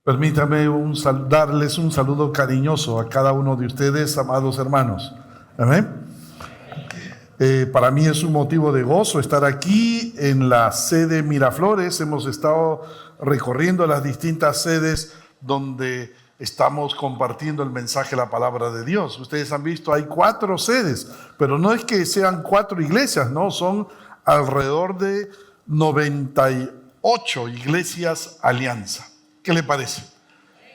Permítame darles un saludo cariñoso a cada uno de ustedes, amados hermanos. Amén. Para mí es un motivo de gozo estar aquí en la sede Miraflores. Hemos estado recorriendo las distintas sedes donde estamos compartiendo el mensaje de la palabra de Dios. Ustedes han visto, hay 4 sedes, pero no es que sean 4 iglesias, no, son alrededor de 98 iglesias alianza. ¿Qué le parece?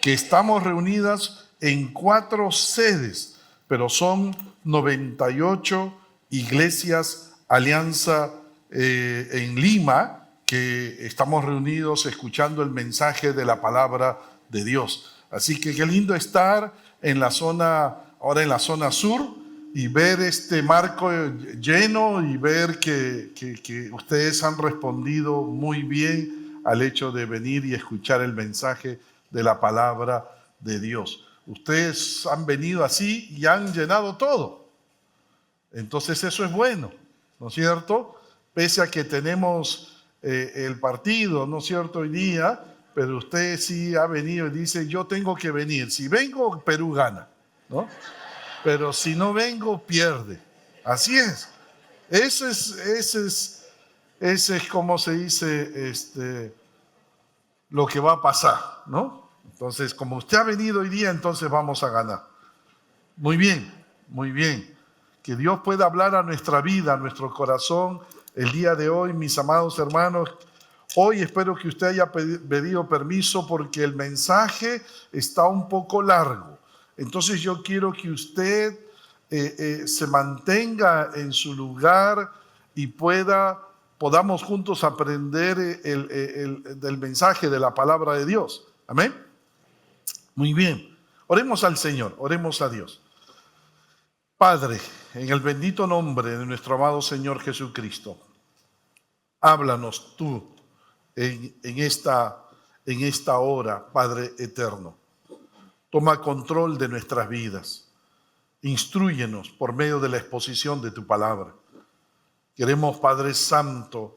Que estamos reunidas en 4 sedes, pero son 98 iglesias alianza en Lima, que estamos reunidos escuchando el mensaje de la palabra de Dios. Así que qué lindo estar en la zona, ahora en la zona sur, y ver este marco lleno y ver que ustedes han respondido muy bien al hecho de venir y escuchar el mensaje de la palabra de Dios. Ustedes han venido así y han llenado todo. Entonces eso es bueno, ¿no es cierto? Pese a que tenemos el partido, ¿no es cierto?, hoy día, pero usted sí ha venido y dice, yo tengo que venir. Si vengo, Perú gana, ¿no? Pero si no vengo, pierde. Así es. Ese es como se dice, lo que va a pasar, ¿no? Entonces, como usted ha venido hoy día, entonces vamos a ganar. Muy bien, muy bien. Que Dios pueda hablar a nuestra vida, a nuestro corazón, el día de hoy, mis amados hermanos. Hoy espero que usted haya pedido permiso porque el mensaje está un poco largo. Entonces yo quiero que usted se mantenga en su lugar y podamos juntos aprender del mensaje de la palabra de Dios. Amén. Muy bien. Oremos al Señor, oremos a Dios. Padre, en el bendito nombre de nuestro amado Señor Jesucristo, háblanos tú en esta hora, Padre eterno. Toma control de nuestras vidas. Instrúyenos por medio de la exposición de tu palabra. Queremos, Padre Santo,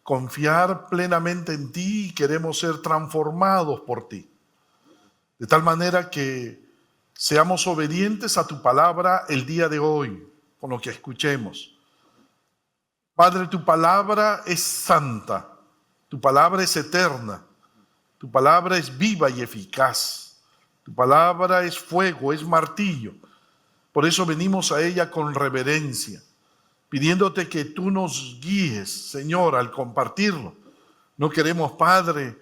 confiar plenamente en ti y queremos ser transformados por ti. De tal manera que seamos obedientes a tu palabra el día de hoy, con lo que escuchemos. Padre, tu palabra es santa, tu palabra es eterna, tu palabra es viva y eficaz. Tu palabra es fuego, es martillo. Por eso venimos a ella con reverencia, pidiéndote que tú nos guíes, Señor, al compartirlo. No queremos, Padre,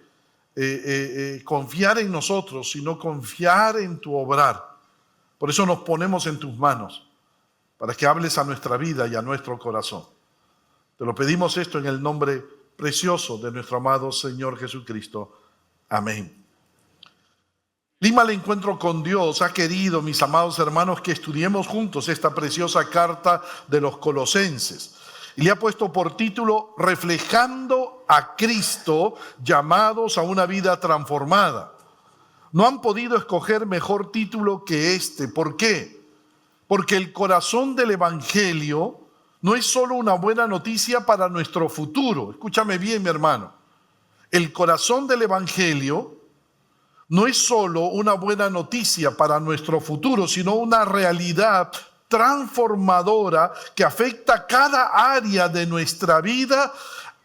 confiar en nosotros, sino confiar en tu obrar. Por eso nos ponemos en tus manos, para que hables a nuestra vida y a nuestro corazón. Te lo pedimos esto en el nombre precioso de nuestro amado Señor Jesucristo. Amén. Lima al encuentro con Dios ha querido, mis amados hermanos, que estudiemos juntos esta preciosa carta de los Colosenses. Y le ha puesto por título, Reflejando a Cristo, llamados a una vida transformada. No han podido escoger mejor título que este. ¿Por qué? Porque el corazón del Evangelio no es solo una buena noticia para nuestro futuro. Escúchame bien, mi hermano. El corazón del Evangelio no es solo una buena noticia para nuestro futuro, sino una realidad transformadora que afecta cada área de nuestra vida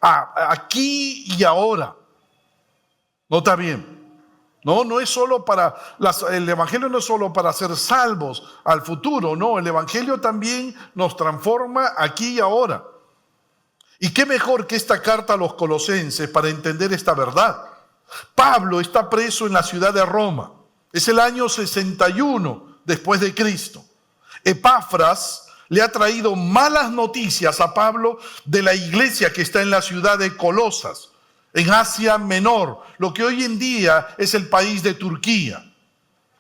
aquí y ahora. ¿Nota bien? No es solo el Evangelio no es solo para ser salvos al futuro, no, el Evangelio también nos transforma aquí y ahora. ¿Y qué mejor que esta carta a los Colosenses para entender esta verdad? Pablo está preso en la ciudad de Roma. Es el año 61 después de Cristo. Epafras le ha traído malas noticias a Pablo de la iglesia que está en la ciudad de Colosas, en Asia Menor, lo que hoy en día es el país de Turquía.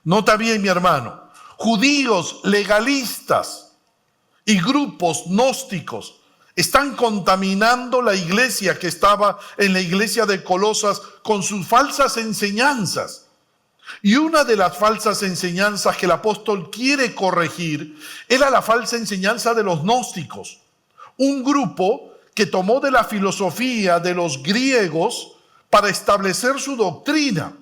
Nota bien, mi hermano, judíos legalistas y grupos gnósticos están contaminando la iglesia que estaba en la iglesia de Colosas con sus falsas enseñanzas. Y una de las falsas enseñanzas que el apóstol quiere corregir era la falsa enseñanza de los gnósticos, un grupo que tomó de la filosofía de los griegos para establecer su doctrina.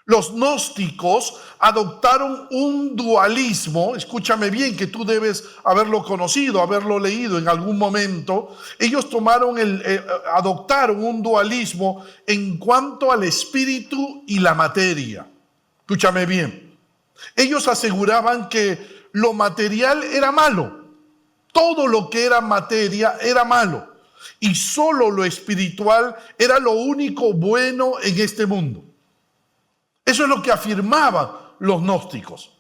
Los gnósticos adoptaron un dualismo, escúchame bien, que tú debes haberlo conocido, haberlo leído en algún momento. Ellos adoptaron un dualismo en cuanto al espíritu y la materia. Escúchame bien. Ellos aseguraban que lo material era malo. Todo lo que era materia era malo. Y solo lo espiritual era lo único bueno en este mundo. Eso es lo que afirmaban los gnósticos.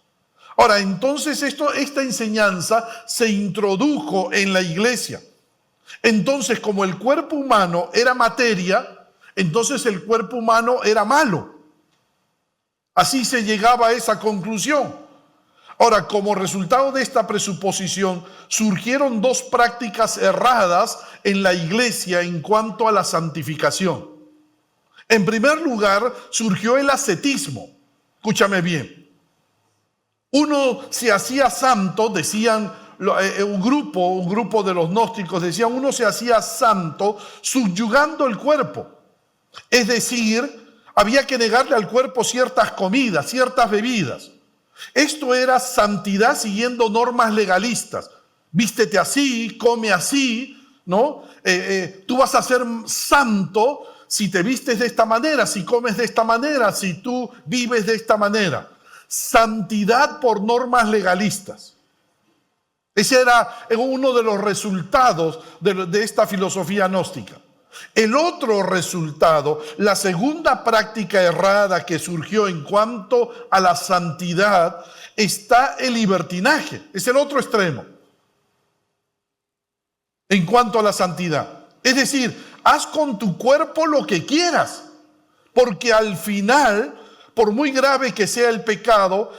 Ahora, entonces esta enseñanza se introdujo en la iglesia. Entonces, como el cuerpo humano era materia, entonces el cuerpo humano era malo. Así se llegaba a esa conclusión. Ahora, como resultado de esta presuposición, surgieron dos prácticas erradas en la iglesia en cuanto a la santificación. En primer lugar, surgió el ascetismo. Escúchame bien. Uno se hacía santo, decían un grupo de los gnósticos, decían uno se hacía santo subyugando el cuerpo. Es decir, había que negarle al cuerpo ciertas comidas, ciertas bebidas. Esto era santidad siguiendo normas legalistas. Vístete así, come así, ¿no? Tú vas a ser santo si te vistes de esta manera, si comes de esta manera, si tú vives de esta manera. Santidad por normas legalistas. Ese era uno de los resultados de esta filosofía gnóstica. El otro resultado, la segunda práctica errada que surgió en cuanto a la santidad, está el libertinaje. Es el otro extremo. En cuanto a la santidad. Es decir, haz con tu cuerpo lo que quieras, porque al final, por muy grave que sea el pecado,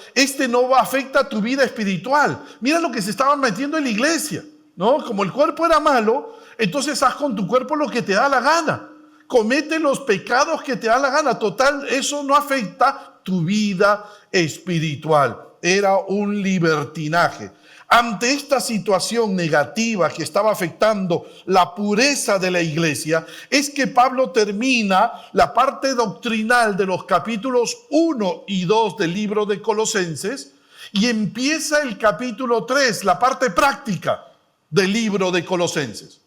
no va a afectar tu vida espiritual. Mira lo que se estaban metiendo en la iglesia, ¿no? Como el cuerpo era malo, entonces haz con tu cuerpo lo que te da la gana. Comete los pecados que te da la gana. Total, eso no afecta tu vida espiritual. Era un libertinaje. Ante esta situación negativa que estaba afectando la pureza de la iglesia, es que Pablo termina la parte doctrinal de los capítulos 1 y 2 del libro de Colosenses y empieza el capítulo 3, la parte práctica del libro de Colosenses.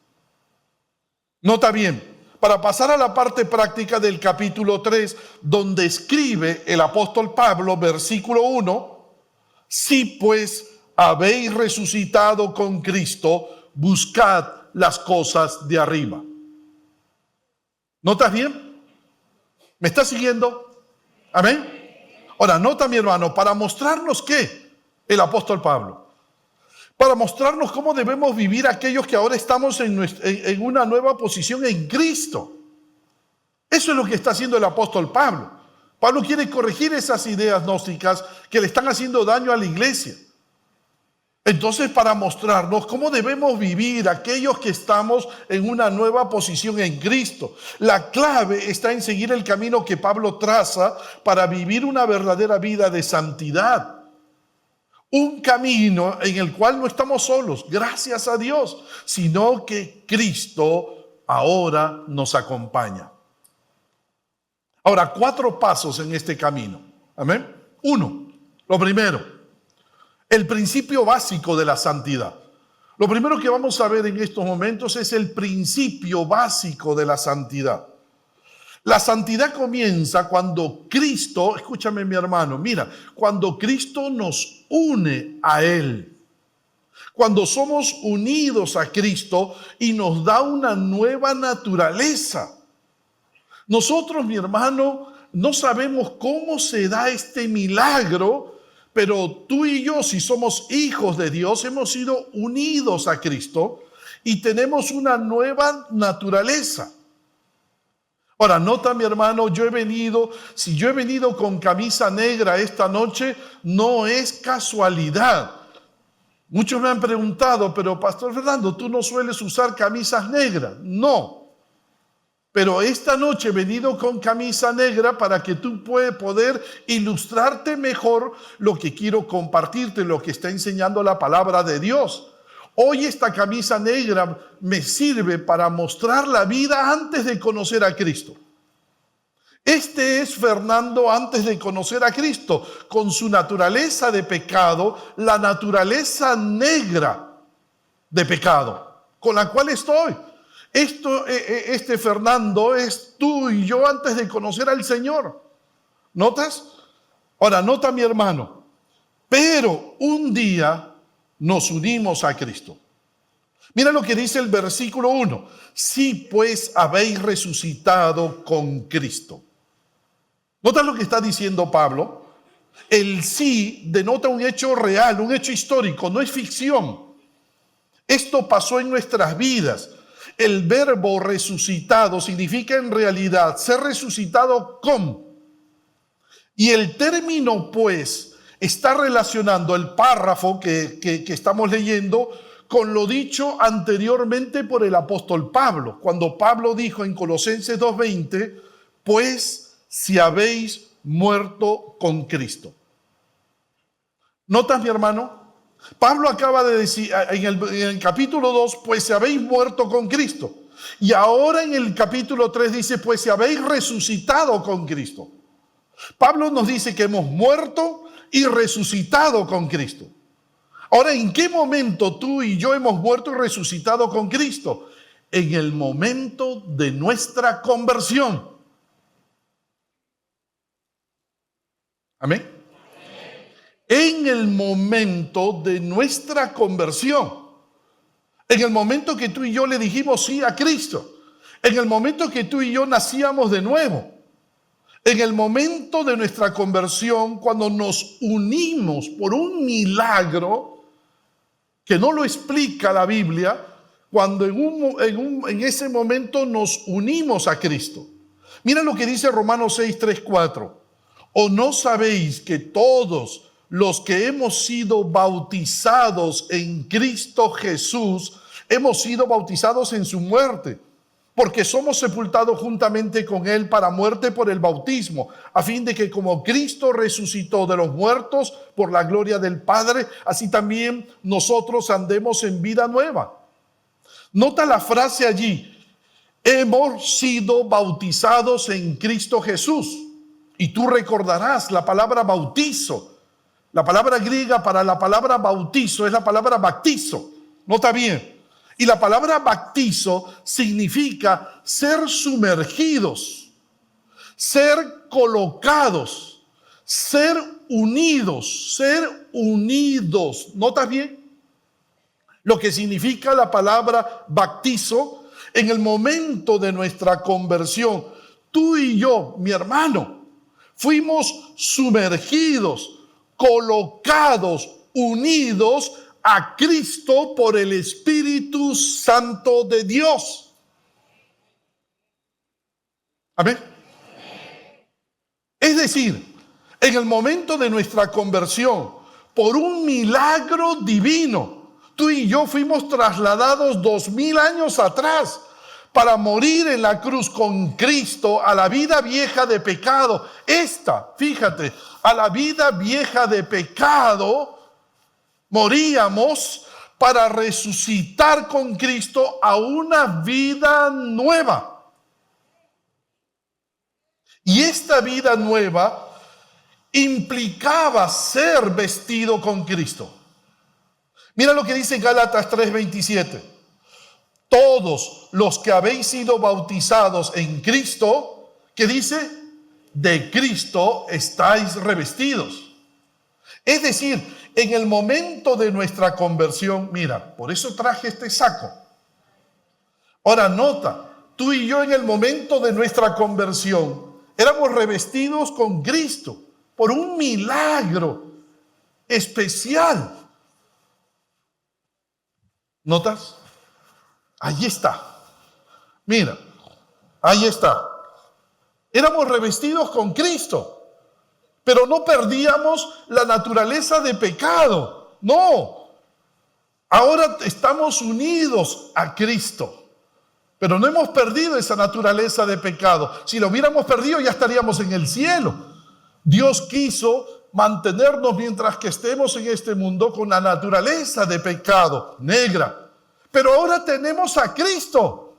Nota bien, para pasar a la parte práctica del capítulo 3, donde escribe el apóstol Pablo, versículo 1, si pues habéis resucitado con Cristo, buscad las cosas de arriba. ¿Notas bien? ¿Me estás siguiendo? Amén. Ahora, nota mi hermano, para mostrarnos qué, el apóstol Pablo, para mostrarnos cómo debemos vivir aquellos que ahora estamos en una nueva posición en Cristo. Eso es lo que está haciendo el apóstol Pablo. Pablo quiere corregir esas ideas gnósticas que le están haciendo daño a la iglesia. Entonces, para mostrarnos cómo debemos vivir aquellos que estamos en una nueva posición en Cristo. La clave está en seguir el camino que Pablo traza para vivir una verdadera vida de santidad. Un camino en el cual no estamos solos, gracias a Dios, sino que Cristo ahora nos acompaña. Ahora, 4 pasos en este camino. Amén. 1, lo primero. El principio básico de la santidad. Lo primero que vamos a ver en estos momentos es el principio básico de la santidad. La santidad comienza cuando Cristo, escúchame mi hermano, mira, cuando Cristo nos une a Él. Cuando somos unidos a Cristo y nos da una nueva naturaleza. Nosotros, mi hermano, no sabemos cómo se da este milagro, pero tú y yo, si somos hijos de Dios, hemos sido unidos a Cristo y tenemos una nueva naturaleza. Ahora, nota mi hermano, si yo he venido con camisa negra esta noche, no es casualidad. Muchos me han preguntado, pero Pastor Fernando, ¿tú no sueles usar camisas negras? No. Pero esta noche he venido con camisa negra para que tú puedas poder ilustrarte mejor lo que quiero compartirte, lo que está enseñando la palabra de Dios. Hoy esta camisa negra me sirve para mostrar la vida antes de conocer a Cristo. Este es Fernando antes de conocer a Cristo, con su naturaleza de pecado, la naturaleza negra de pecado, con la cual estoy. Este Fernando es tú y yo antes de conocer al Señor. ¿Notas? Ahora, nota mi hermano, pero un día nos unimos a Cristo. Mira lo que dice el versículo 1. Si pues habéis resucitado con Cristo. ¿Notas lo que está diciendo Pablo? El sí denota un hecho real, un hecho histórico, no es ficción. Esto pasó en nuestras vidas. El verbo resucitado significa en realidad ser resucitado con. Y el término pues está relacionando el párrafo que estamos leyendo con lo dicho anteriormente por el apóstol Pablo. Cuando Pablo dijo en Colosenses 2:20, pues si habéis muerto con Cristo. ¿Notas, mi hermano? Pablo acaba de decir en el capítulo 2, pues si habéis muerto con Cristo. Y ahora en el capítulo 3 dice, pues si habéis resucitado con Cristo. Pablo nos dice que hemos muerto y resucitado con Cristo. Ahora, ¿en qué momento tú y yo hemos muerto y resucitado con Cristo? En el momento de nuestra conversión. Amén. En el momento de nuestra conversión. En el momento que tú y yo le dijimos sí a Cristo. En el momento que tú y yo nacíamos de nuevo. En el momento de nuestra conversión, cuando nos unimos por un milagro que no lo explica la Biblia, cuando en ese momento nos unimos a Cristo. Mira lo que dice Romanos 6, 3, 4. ¿O no sabéis que todos los que hemos sido bautizados en Cristo Jesús, hemos sido bautizados en su muerte? Porque somos sepultados juntamente con Él para muerte por el bautismo, a fin de que como Cristo resucitó de los muertos por la gloria del Padre, así también nosotros andemos en vida nueva. Nota la frase allí, hemos sido bautizados en Cristo Jesús. Y tú recordarás la palabra bautizo. La palabra griega para la palabra bautizo es la palabra baptizo. Nota bien. Y la palabra baptizo significa ser sumergidos, ser colocados, ser unidos, ser unidos. ¿Notas bien? Lo que significa la palabra baptizo en el momento de nuestra conversión. Tú y yo, mi hermano, fuimos sumergidos, colocados, unidos a Cristo por el Espíritu Santo de Dios. Amén. Es decir, en el momento de nuestra conversión, por un milagro divino, tú y yo fuimos trasladados 2000 años atrás para morir en la cruz con Cristo a la vida vieja de pecado. Fíjate, a la vida vieja de pecado moríamos para resucitar con Cristo a una vida nueva. Y esta vida nueva implicaba ser vestido con Cristo. Mira lo que dice Gálatas 3:27. Todos los que habéis sido bautizados en Cristo, ¿qué dice? De Cristo estáis revestidos. Es decir, en el momento de nuestra conversión, mira, por eso traje este saco. Ahora nota, tú y yo en el momento de nuestra conversión éramos revestidos con Cristo por un milagro especial. ¿Notas? Ahí está. Mira, ahí está. Éramos revestidos con Cristo, pero no perdíamos la naturaleza de pecado. No. Ahora estamos unidos a Cristo, pero no hemos perdido esa naturaleza de pecado. Si lo hubiéramos perdido, ya estaríamos en el cielo. Dios quiso mantenernos mientras que estemos en este mundo con la naturaleza de pecado negra. Pero ahora tenemos a Cristo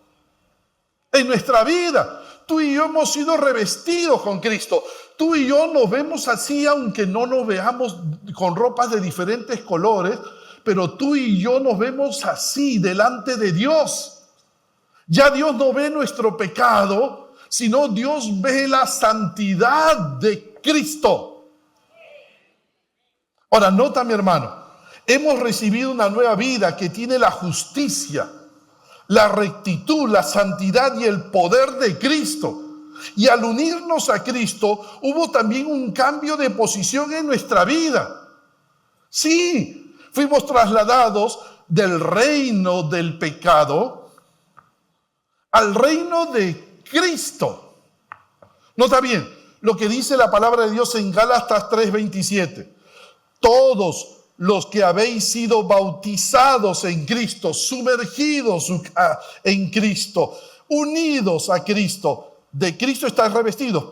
en nuestra vida. Tú y yo hemos sido revestidos con Cristo. Tú y yo nos vemos así, aunque no nos veamos con ropas de diferentes colores, pero tú y yo nos vemos así delante de Dios. Ya Dios no ve nuestro pecado, sino Dios ve la santidad de Cristo. Ahora, nota, mi hermano, hemos recibido una nueva vida que tiene la justicia, la rectitud, la santidad y el poder de Cristo. Y al unirnos a Cristo, hubo también un cambio de posición en nuestra vida. Sí, fuimos trasladados del reino del pecado al reino de Cristo. Nota bien lo que dice la palabra de Dios en Gálatas 3:27. Todos los que habéis sido bautizados en Cristo, sumergidos en Cristo, unidos a Cristo, de Cristo estáis revestidos.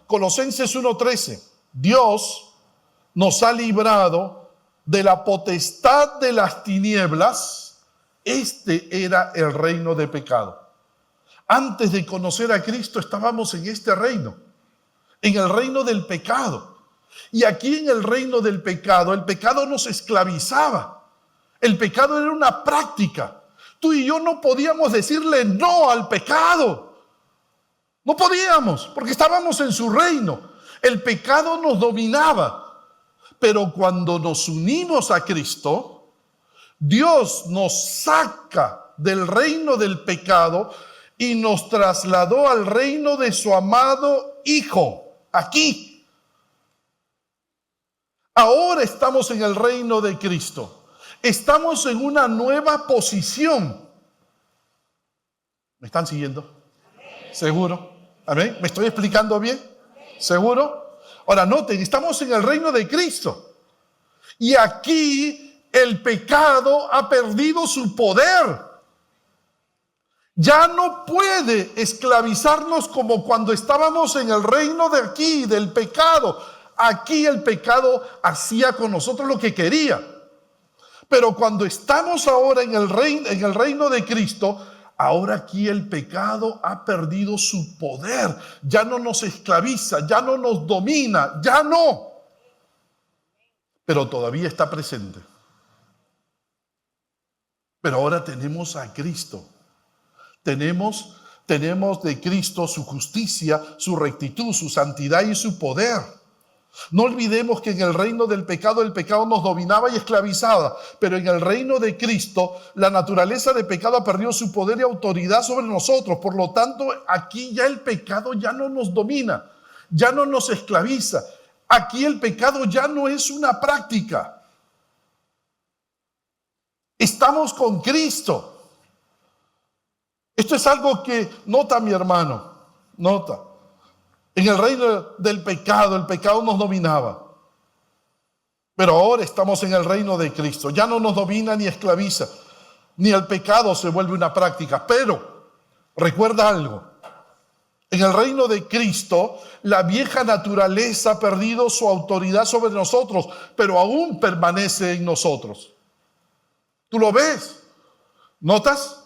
Colosenses 1:13. Dios nos ha librado de la potestad de las tinieblas. Este era el reino de pecado. Antes de conocer a Cristo estábamos en este reino, en el reino del pecado. Y aquí en el reino del pecado, el pecado nos esclavizaba. El pecado era una práctica. Tú y yo no podíamos decirle no al pecado. No podíamos, porque estábamos en su reino. El pecado nos dominaba. Pero cuando nos unimos a Cristo, Dios nos saca del reino del pecado y nos trasladó al reino de su amado Hijo. Aquí. Ahora estamos en el reino de Cristo. Estamos en una nueva posición. ¿Me están siguiendo? ¿Seguro? ¿Amén? ¿Me estoy explicando bien? ¿Seguro? Ahora noten, estamos en el reino de Cristo. Y aquí el pecado ha perdido su poder. Ya no puede esclavizarnos como cuando estábamos en el reino de aquí, del pecado. Aquí el pecado hacía con nosotros lo que quería. Pero cuando estamos ahora en el reino de Cristo, ahora aquí el pecado ha perdido su poder. Ya no nos esclaviza, ya no nos domina, ya no. Pero todavía está presente. Pero ahora tenemos a Cristo. Tenemos de Cristo su justicia, su rectitud, su santidad y su poder. No olvidemos que en el reino del pecado, el pecado nos dominaba y esclavizaba, pero en el reino de Cristo, la naturaleza de pecado ha perdido su poder y autoridad sobre nosotros. Por lo tanto, aquí ya el pecado ya no nos domina, ya no nos esclaviza. Aquí el pecado ya no es una práctica. Estamos con Cristo. Esto es algo que nota, mi hermano, nota. En el reino del pecado, el pecado nos dominaba. Pero ahora estamos en el reino de Cristo. Ya no nos domina ni esclaviza, ni el pecado se vuelve una práctica. Pero recuerda algo. En el reino de Cristo, la vieja naturaleza ha perdido su autoridad sobre nosotros, pero aún permanece en nosotros. ¿Tú lo ves? ¿Notas?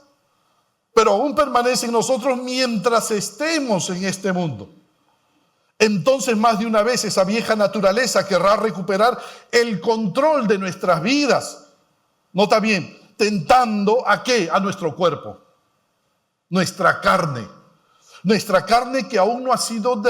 Pero aún permanece en nosotros mientras estemos en este mundo. Entonces, más de una vez, esa vieja naturaleza querrá recuperar el control de nuestras vidas. Nota bien, tentando ¿a qué? A nuestro cuerpo, nuestra carne. Nuestra carne que aún no ha sido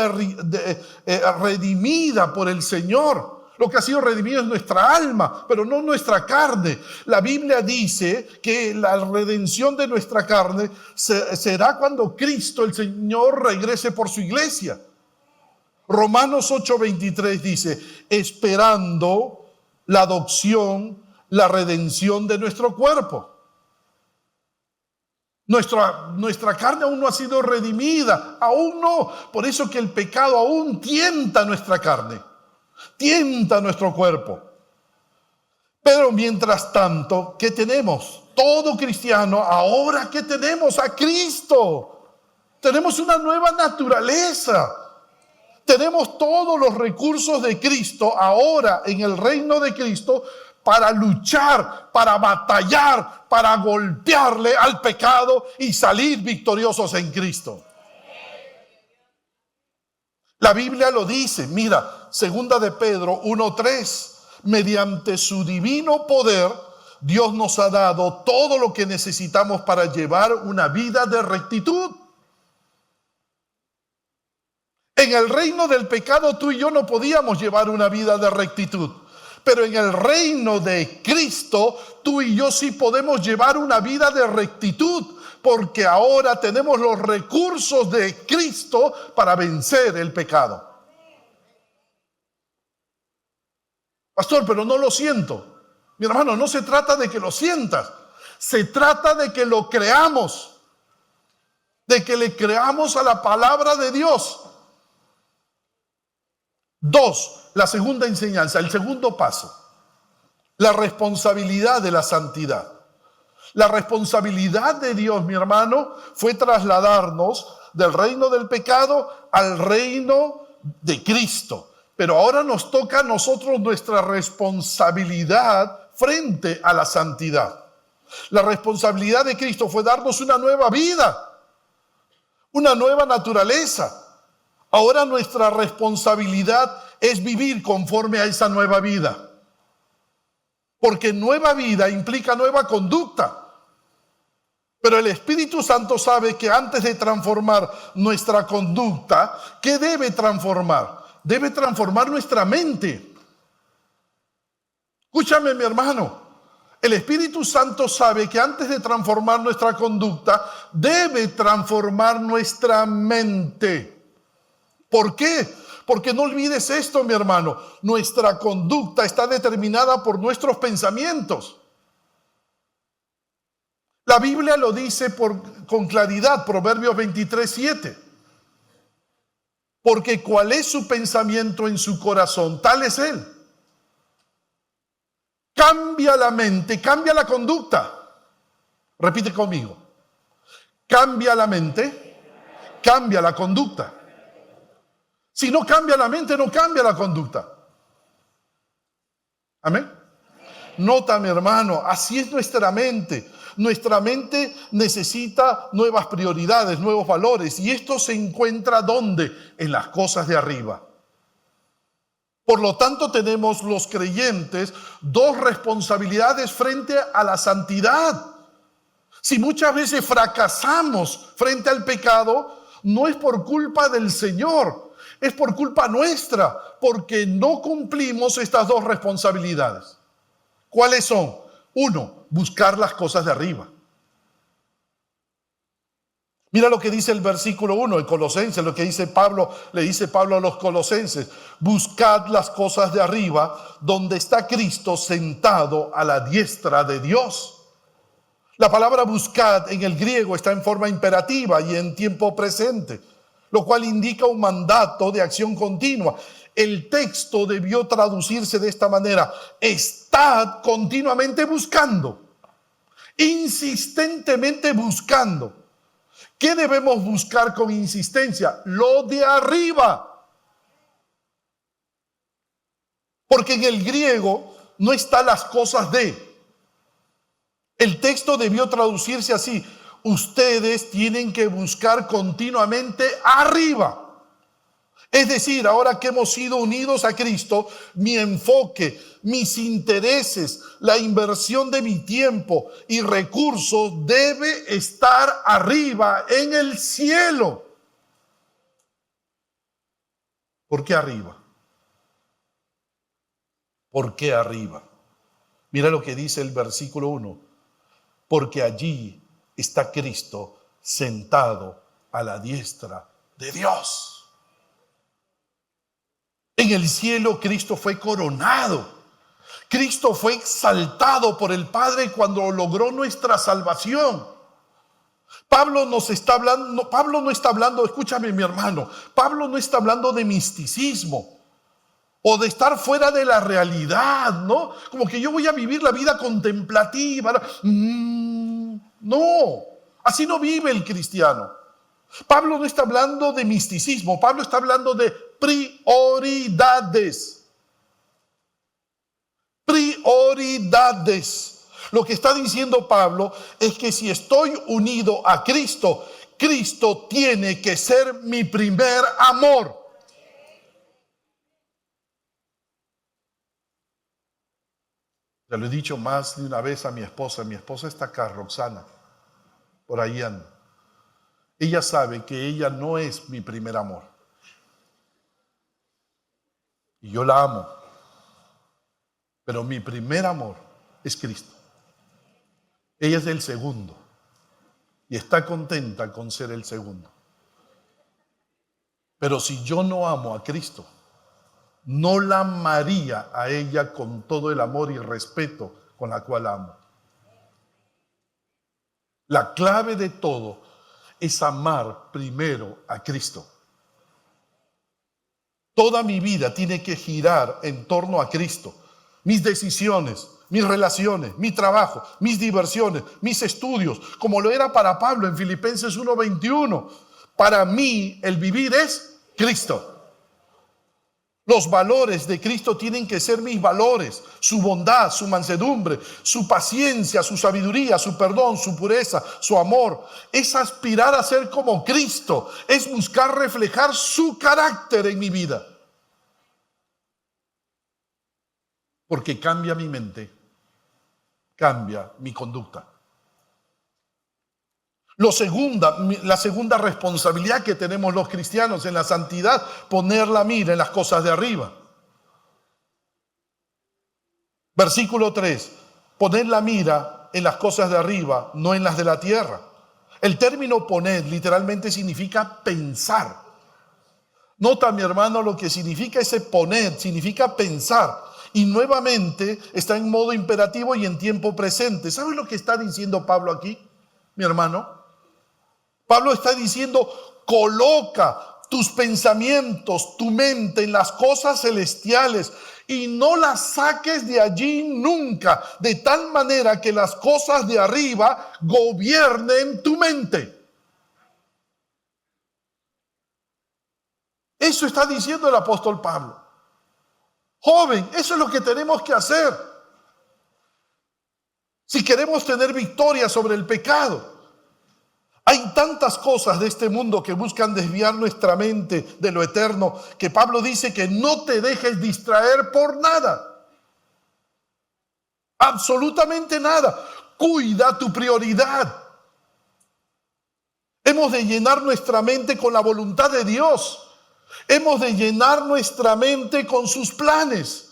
redimida por el Señor. Lo que ha sido redimido es nuestra alma, pero no nuestra carne. La Biblia dice que la redención de nuestra carne será cuando Cristo, el Señor, regrese por su iglesia. Romanos 8:23 dice, esperando la adopción, la redención de nuestro cuerpo. Nuestra carne aún no ha sido redimida, aún no. Por eso que el pecado aún tienta nuestra carne, tienta nuestro cuerpo. Pero mientras tanto, ¿qué tenemos? Todo cristiano, ahora ¿qué tenemos? A Cristo. Tenemos una nueva naturaleza. Tenemos todos los recursos de Cristo ahora en el reino de Cristo para luchar, para batallar, para golpearle al pecado y salir victoriosos en Cristo. La Biblia lo dice, mira, segunda de Pedro 1:3, mediante su divino poder, Dios nos ha dado todo lo que necesitamos para llevar una vida de rectitud. En el reino del pecado tú y yo no podíamos llevar una vida de rectitud, pero en el reino de Cristo tú y yo sí podemos llevar una vida de rectitud, porque ahora tenemos los recursos de Cristo para vencer el pecado. Pastor, pero no lo siento. Mi hermano, no se trata de que lo sientas, se trata de que lo creamos, de que le creamos a la palabra de Dios. 2, la segunda enseñanza, el segundo paso, la responsabilidad de la santidad. La responsabilidad de Dios, mi hermano, fue trasladarnos del reino del pecado al reino de Cristo. Pero ahora nos toca a nosotros nuestra responsabilidad frente a la santidad. La responsabilidad de Cristo fue darnos una nueva vida, una nueva naturaleza. Ahora nuestra responsabilidad es vivir conforme a esa nueva vida. Porque nueva vida implica nueva conducta. Pero el Espíritu Santo sabe que antes de transformar nuestra conducta, ¿qué debe transformar? Debe transformar nuestra mente. Escúchame, mi hermano. El Espíritu Santo sabe que antes de transformar nuestra conducta, debe transformar nuestra mente. ¿Por qué? Porque no olvides esto, mi hermano. Nuestra conducta está determinada por nuestros pensamientos. La Biblia lo dice con claridad, Proverbios 23:7. Porque cuál es su pensamiento en su corazón, tal es él. Cambia la mente, cambia la conducta. Repite conmigo. Cambia la mente, cambia la conducta. Si no cambia la mente, no cambia la conducta. Amén. Nota, mi hermano, así es nuestra mente. Nuestra mente necesita nuevas prioridades, nuevos valores. Y esto se encuentra ¿dónde? En las cosas de arriba. Por lo tanto, tenemos los creyentes dos responsabilidades frente a la santidad. Si muchas veces fracasamos frente al pecado, no es por culpa del Señor, es por culpa nuestra, porque no cumplimos estas dos responsabilidades. ¿Cuáles son? 1, buscar las cosas de arriba. Mira lo que dice el versículo 1 de Colosenses, lo que dice Pablo, le dice Pablo a los colosenses: buscad las cosas de arriba, donde está Cristo sentado a la diestra de Dios. La palabra buscad en el griego está en forma imperativa y en tiempo presente, lo cual indica un mandato de acción continua. El texto debió traducirse de esta manera: estad continuamente buscando, insistentemente buscando. ¿Qué debemos buscar con insistencia? Lo de arriba. Porque en el griego no están las cosas de. El texto debió traducirse así: ustedes tienen que buscar continuamente arriba. Es decir, ahora que hemos sido unidos a Cristo, mi enfoque, mis intereses, la inversión de mi tiempo y recursos debe estar arriba, en el cielo. ¿Por qué arriba? ¿Por qué arriba? Mira lo que dice el versículo 1. Porque allí está Cristo sentado a la diestra de Dios. En el cielo Cristo fue coronado. Cristo fue exaltado por el Padre cuando logró nuestra salvación. Pablo no está hablando, escúchame mi hermano, Pablo no está hablando de misticismo o de estar fuera de la realidad, ¿no? Como que yo voy a vivir la vida contemplativa. No, así no vive el cristiano. Pablo no está hablando de misticismo, Pablo está hablando de prioridades. Prioridades. Lo que está diciendo Pablo es que si estoy unido a Cristo, Cristo tiene que ser mi primer amor. Ya lo he dicho más de una vez a mi esposa. Mi esposa está acá, Roxana, por ahí anda. Ella sabe que ella no es mi primer amor. Y yo la amo. Pero mi primer amor es Cristo. Ella es el segundo. Y está contenta con ser el segundo. Pero si yo no amo a Cristo, no la amaría a ella con todo el amor y respeto con la cual amo. La clave de todo es amar primero a Cristo. Toda mi vida tiene que girar en torno a Cristo. Mis decisiones, mis relaciones, mi trabajo, mis diversiones, mis estudios, como lo era para Pablo en Filipenses 1:21. Para mí el vivir es Cristo. Los valores de Cristo tienen que ser mis valores. Su bondad, su mansedumbre, su paciencia, su sabiduría, su perdón, su pureza, su amor. Es aspirar a ser como Cristo. Es buscar reflejar su carácter en mi vida. Porque cambia mi mente, cambia mi conducta. La segunda responsabilidad que tenemos los cristianos en la santidad, poner la mira en las cosas de arriba. Versículo 3, poner la mira en las cosas de arriba, no en las de la tierra. El término poner literalmente significa pensar. Nota, mi hermano, lo que significa ese poner, significa pensar. Y nuevamente está en modo imperativo y en tiempo presente. ¿Sabes lo que está diciendo Pablo aquí, mi hermano? Pablo está diciendo, coloca tus pensamientos, tu mente en las cosas celestiales y no las saques de allí nunca, de tal manera que las cosas de arriba gobiernen tu mente. Eso está diciendo el apóstol Pablo. Joven, eso es lo que tenemos que hacer. Si queremos tener victoria sobre el pecado. Hay tantas cosas de este mundo que buscan desviar nuestra mente de lo eterno, que Pablo dice que no te dejes distraer por nada. Absolutamente nada. Cuida tu prioridad. Hemos de llenar nuestra mente con la voluntad de Dios. Hemos de llenar nuestra mente con sus planes.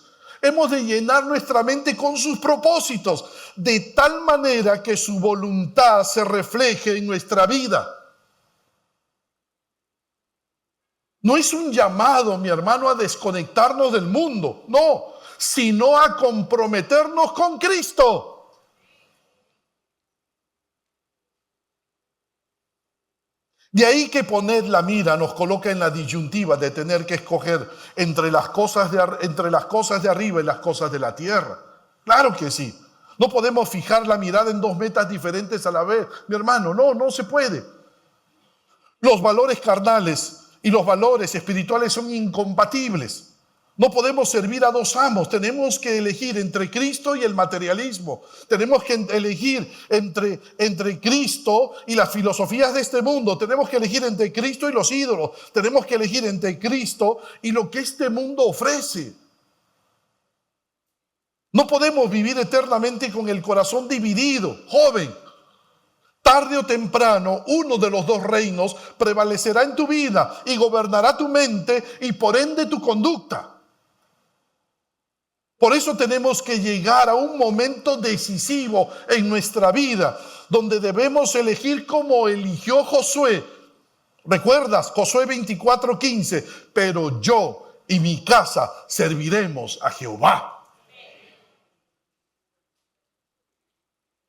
Hemos de llenar nuestra mente con sus propósitos, de tal manera que su voluntad se refleje en nuestra vida. No es un llamado, mi hermano, a desconectarnos del mundo, no, sino a comprometernos con Cristo. De ahí que poner la mira nos coloca en la disyuntiva de tener que escoger entre las cosas de arriba y las cosas de la tierra. Claro que sí. No podemos fijar la mirada en dos metas diferentes a la vez. Mi hermano, no se puede. Los valores carnales y los valores espirituales son incompatibles. No podemos servir a dos amos. Tenemos que elegir entre Cristo y el materialismo. Tenemos que elegir entre Cristo y las filosofías de este mundo. Tenemos que elegir entre Cristo y los ídolos. Tenemos que elegir entre Cristo y lo que este mundo ofrece. No podemos vivir eternamente con el corazón dividido. Joven, tarde o temprano, uno de los dos reinos prevalecerá en tu vida y gobernará tu mente y por ende tu conducta. Por eso tenemos que llegar a un momento decisivo en nuestra vida, donde debemos elegir como eligió Josué. ¿Recuerdas? Josué 24:15, pero yo y mi casa serviremos a Jehová.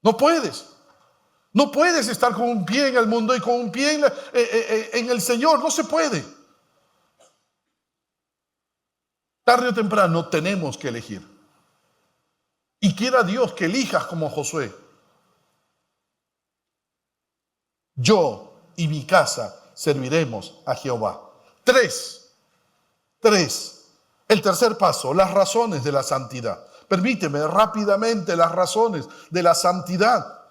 No puedes. No puedes estar con un pie en el mundo y con un pie en el Señor. No se puede. Tarde o temprano tenemos que elegir. Y quiera Dios que elijas como Josué. Yo y mi casa serviremos a Jehová. Tres. El tercer paso, las razones de la santidad. Permíteme rápidamente las razones de la santidad.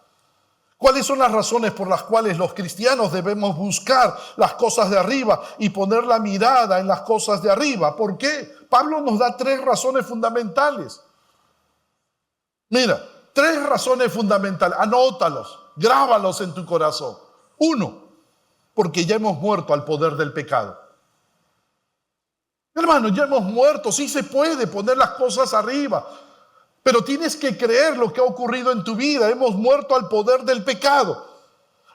¿Cuáles son las razones por las cuales los cristianos debemos buscar las cosas de arriba y poner la mirada en las cosas de arriba? ¿Por qué? Pablo nos da tres razones fundamentales. Mira, 3 razones fundamentales. Anótalos, grábalos en tu corazón. 1, porque ya hemos muerto al poder del pecado. Hermano, ya hemos muerto. Sí se puede poner las cosas arriba, pero tienes que creer lo que ha ocurrido en tu vida. Hemos muerto al poder del pecado.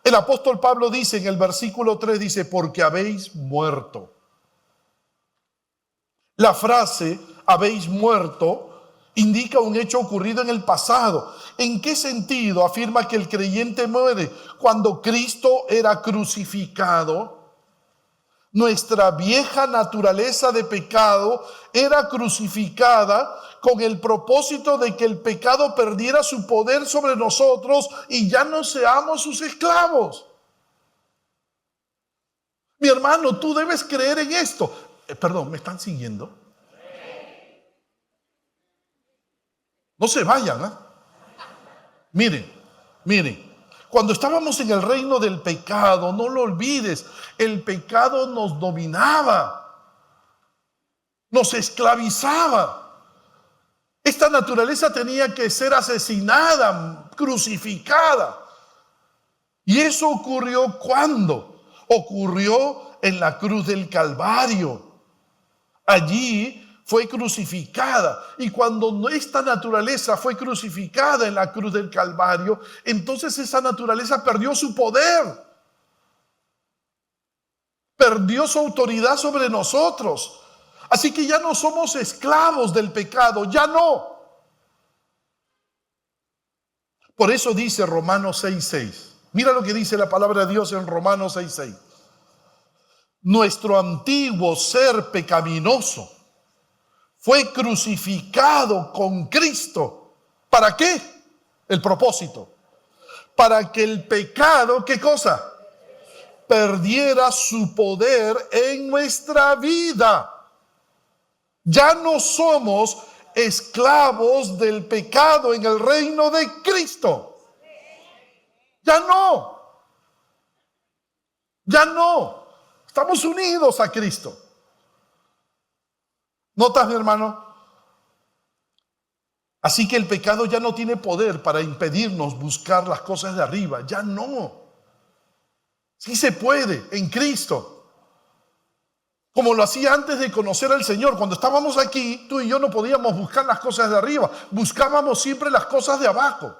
El apóstol Pablo dice en el versículo 3, dice, porque habéis muerto. La frase habéis muerto indica un hecho ocurrido en el pasado. ¿En qué sentido afirma que el creyente muere? Cuando Cristo era crucificado, nuestra vieja naturaleza de pecado era crucificada con el propósito de que el pecado perdiera su poder sobre nosotros y ya no seamos sus esclavos. Mi hermano, tú debes creer en esto. Perdón, ¿me están siguiendo? No se vayan, ¿eh? Miren. Cuando estábamos en el reino del pecado, no lo olvides, el pecado nos dominaba, nos esclavizaba. Esta naturaleza tenía que ser asesinada, crucificada. Y eso ocurrió ¿cuándo? Ocurrió en la cruz del Calvario. Allí fue crucificada. Y cuando esta naturaleza fue crucificada en la cruz del Calvario, entonces esa naturaleza perdió su poder. Perdió su autoridad sobre nosotros. Así que ya no somos esclavos del pecado, ya no. Por eso dice Romanos 6:6. Mira lo que dice la palabra de Dios en Romanos 6:6. Nuestro antiguo ser pecaminoso fue crucificado con Cristo. ¿Para qué? El propósito. Para que el pecado, ¿qué cosa? Perdiera su poder en nuestra vida. Ya no somos esclavos del pecado en el reino de Cristo. Ya no. Ya no. Estamos unidos a Cristo. ¿Notas, mi hermano? Así que el pecado ya no tiene poder para impedirnos buscar las cosas de arriba. Ya no. Sí se puede en Cristo. Como lo hacía antes de conocer al Señor. Cuando estábamos aquí, tú y yo no podíamos buscar las cosas de arriba. Buscábamos siempre las cosas de abajo.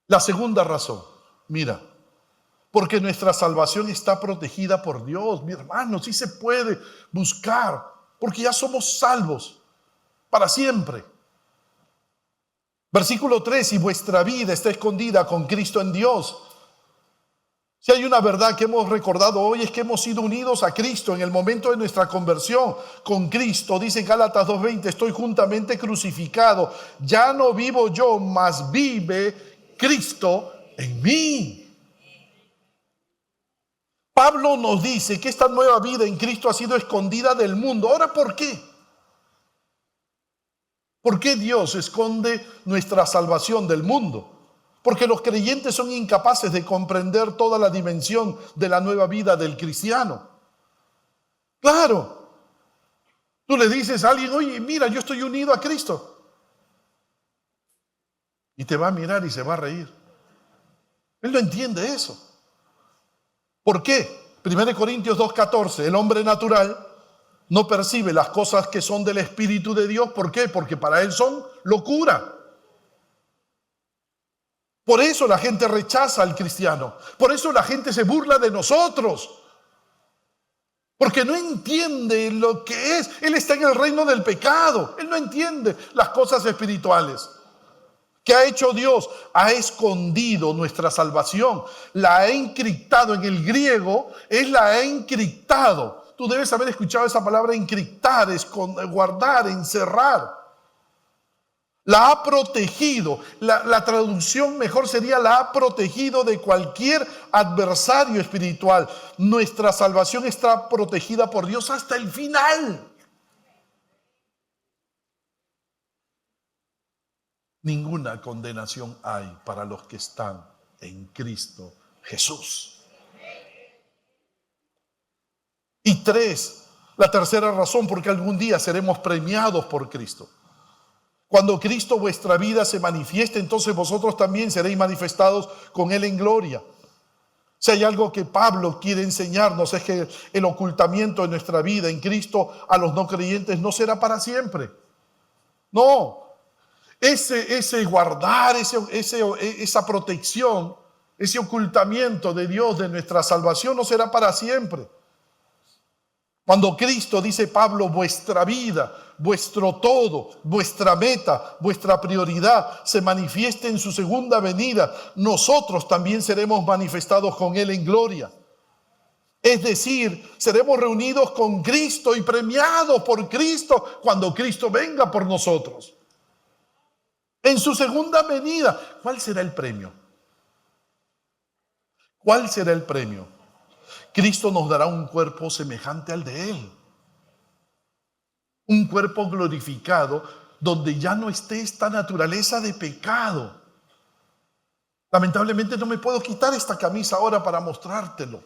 La segunda razón, mira, porque nuestra salvación está protegida por Dios, mi hermano. Sí se puede buscar, porque ya somos salvos para siempre. Versículo 3, y vuestra vida está escondida con Cristo en Dios. Si hay una verdad que hemos recordado hoy es que hemos sido unidos a Cristo en el momento de nuestra conversión con Cristo. Dice Gálatas 2:20, estoy juntamente crucificado. Ya no vivo yo, mas vive Cristo en mí. Pablo nos dice que esta nueva vida en Cristo ha sido escondida del mundo. Ahora, ¿por qué? ¿Por qué Dios esconde nuestra salvación del mundo? Porque los creyentes son incapaces de comprender toda la dimensión de la nueva vida del cristiano. Claro. Tú le dices a alguien, oye, mira, yo estoy unido a Cristo. Y te va a mirar y se va a reír. Él no entiende eso. ¿Por qué? 1 Corintios 2:14, el hombre natural no percibe las cosas que son del Espíritu de Dios. ¿Por qué? Porque para él son locura. Por eso la gente rechaza al cristiano. Por eso la gente se burla de nosotros. Porque no entiende lo que es. Él está en el reino del pecado. Él no entiende las cosas espirituales. ¿Qué ha hecho Dios? Ha escondido nuestra salvación. La ha encriptado. En el griego es la ha encriptado. Tú debes haber escuchado esa palabra encriptar, guardar, encerrar. La ha protegido. La traducción mejor sería la ha protegido de cualquier adversario espiritual. Nuestra salvación está protegida por Dios hasta el final. Ninguna condenación hay para los que están en Cristo Jesús. Y 3, la tercera razón, porque algún día seremos premiados por Cristo. Cuando Cristo vuestra vida se manifieste, entonces vosotros también seréis manifestados con Él en gloria. Si hay algo que Pablo quiere enseñarnos es que el ocultamiento de nuestra vida en Cristo a los no creyentes no será para siempre. No, ese guardar, esa protección, ese ocultamiento de Dios de nuestra salvación no será para siempre. Cuando Cristo, dice Pablo, vuestra vida, vuestro todo, vuestra meta, vuestra prioridad se manifieste en su segunda venida, nosotros también seremos manifestados con Él en gloria. Es decir, seremos reunidos con Cristo y premiados por Cristo cuando Cristo venga por nosotros. En su segunda venida, ¿cuál será el premio? ¿Cuál será el premio? Cristo nos dará un cuerpo semejante al de Él. Un cuerpo glorificado donde ya no esté esta naturaleza de pecado. Lamentablemente no me puedo quitar esta camisa ahora para mostrártelo.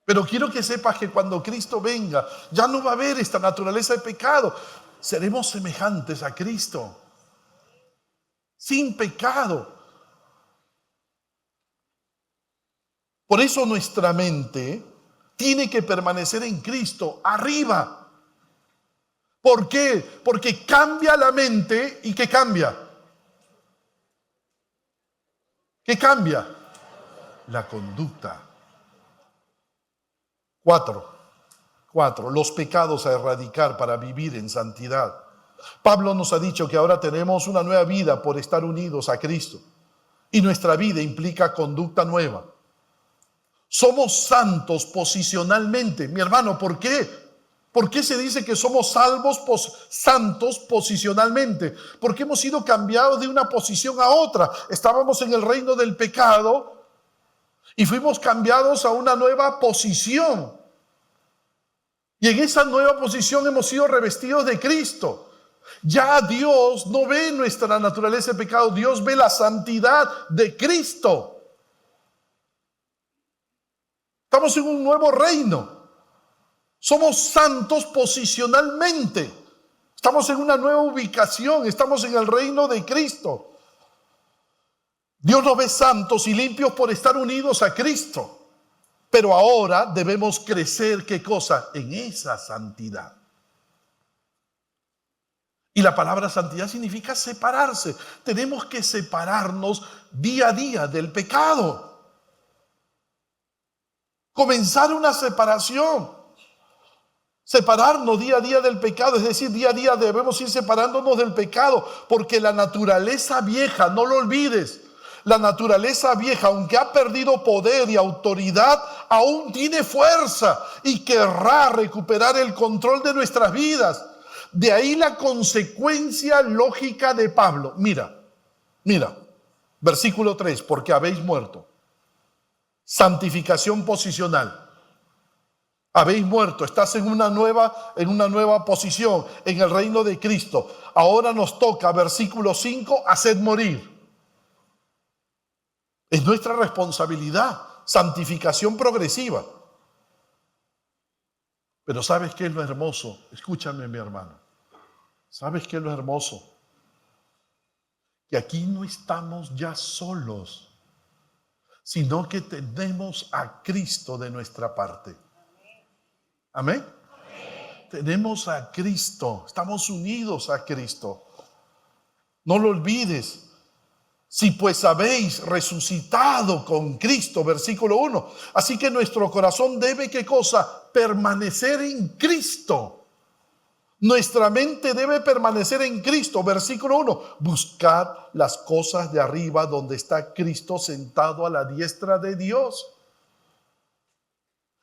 Pero quiero que sepas que cuando Cristo venga, ya no va a haber esta naturaleza de pecado. Seremos semejantes a Cristo. Sin pecado. Por eso nuestra mente tiene que permanecer en Cristo, arriba. ¿Por qué? Porque cambia la mente y ¿qué cambia? ¿Qué cambia? La conducta. 4. Los pecados a erradicar para vivir en santidad. Pablo nos ha dicho que ahora tenemos una nueva vida por estar unidos a Cristo. Y nuestra vida implica conducta nueva. Somos santos posicionalmente. Mi hermano, ¿por qué? ¿Por qué se dice que somos santos posicionalmente? Porque hemos sido cambiados de una posición a otra. Estábamos en el reino del pecado y fuimos cambiados a una nueva posición. Y en esa nueva posición hemos sido revestidos de Cristo. Ya Dios no ve nuestra naturaleza de pecado, Dios ve la santidad de Cristo. Estamos en un nuevo reino. Somos santos posicionalmente. Estamos en una nueva ubicación. Estamos en el reino de Cristo. Dios nos ve santos y limpios por estar unidos a Cristo. Pero ahora debemos crecer, ¿qué cosa? En esa santidad. Y la palabra santidad significa separarse. Tenemos que separarnos día a día del pecado. Comenzar una separación. Separarnos día a día del pecado. Es decir, día a día debemos ir separándonos del pecado. Porque la naturaleza vieja, no lo olvides, la naturaleza vieja, aunque ha perdido poder y autoridad, aún tiene fuerza y querrá recuperar el control de nuestras vidas. De ahí la consecuencia lógica de Pablo. Mira, versículo 3, porque habéis muerto. Santificación posicional. Habéis muerto, estás en una nueva posición en el reino de Cristo. Ahora nos toca, versículo 5, haced morir. Es nuestra responsabilidad, santificación progresiva. Pero ¿sabes qué es lo hermoso? Escúchame, mi hermano. ¿Sabes qué es lo hermoso? Que aquí no estamos ya solos, sino que tenemos a Cristo de nuestra parte. ¿Amén? Tenemos a Cristo, estamos unidos a Cristo. No lo olvides. Si pues habéis resucitado con Cristo, versículo 1. Así que nuestro corazón debe, ¿qué cosa? Permanecer en Cristo. Nuestra mente debe permanecer en Cristo, versículo 1. Buscad las cosas de arriba donde está Cristo sentado a la diestra de Dios.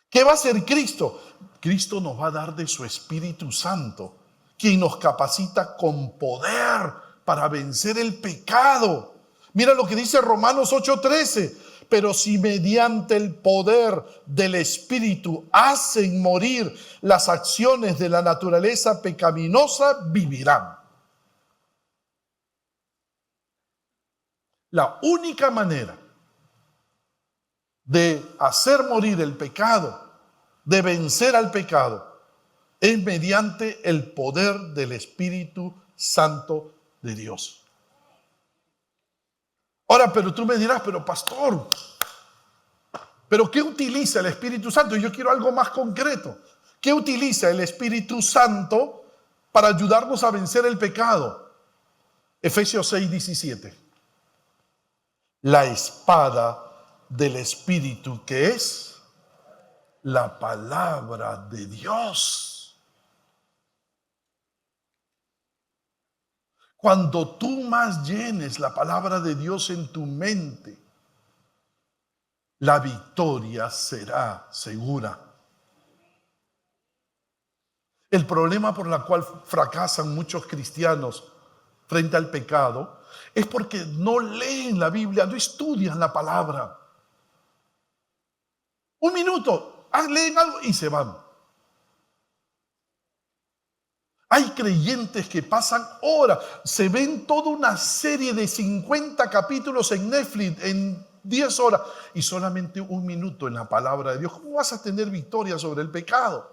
¿Qué va a hacer Cristo? Cristo nos va a dar de su Espíritu Santo, quien nos capacita con poder para vencer el pecado. Mira lo que dice Romanos 8:13. Pero si mediante el poder del Espíritu hacen morir las acciones de la naturaleza pecaminosa, vivirán. La única manera de hacer morir el pecado, de vencer al pecado, Es mediante el poder del Espíritu Santo de Dios. Ahora, pero tú me dirás, pero pastor, ¿pero qué utiliza el Espíritu Santo? Yo quiero algo más concreto. ¿Qué utiliza el Espíritu Santo para ayudarnos a vencer el pecado? Efesios 6:17. La espada del Espíritu, que es la palabra de Dios. Cuando tú más llenes la palabra de Dios en tu mente, la victoria será segura. El problema por el cual fracasan muchos cristianos frente al pecado es porque no leen la Biblia, no estudian la palabra. Un minuto, leen algo y se van. Hay creyentes que pasan horas, se ven toda una serie de 50 capítulos en Netflix en 10 horas y solamente un minuto en la palabra de Dios. ¿Cómo vas a tener victoria sobre el pecado?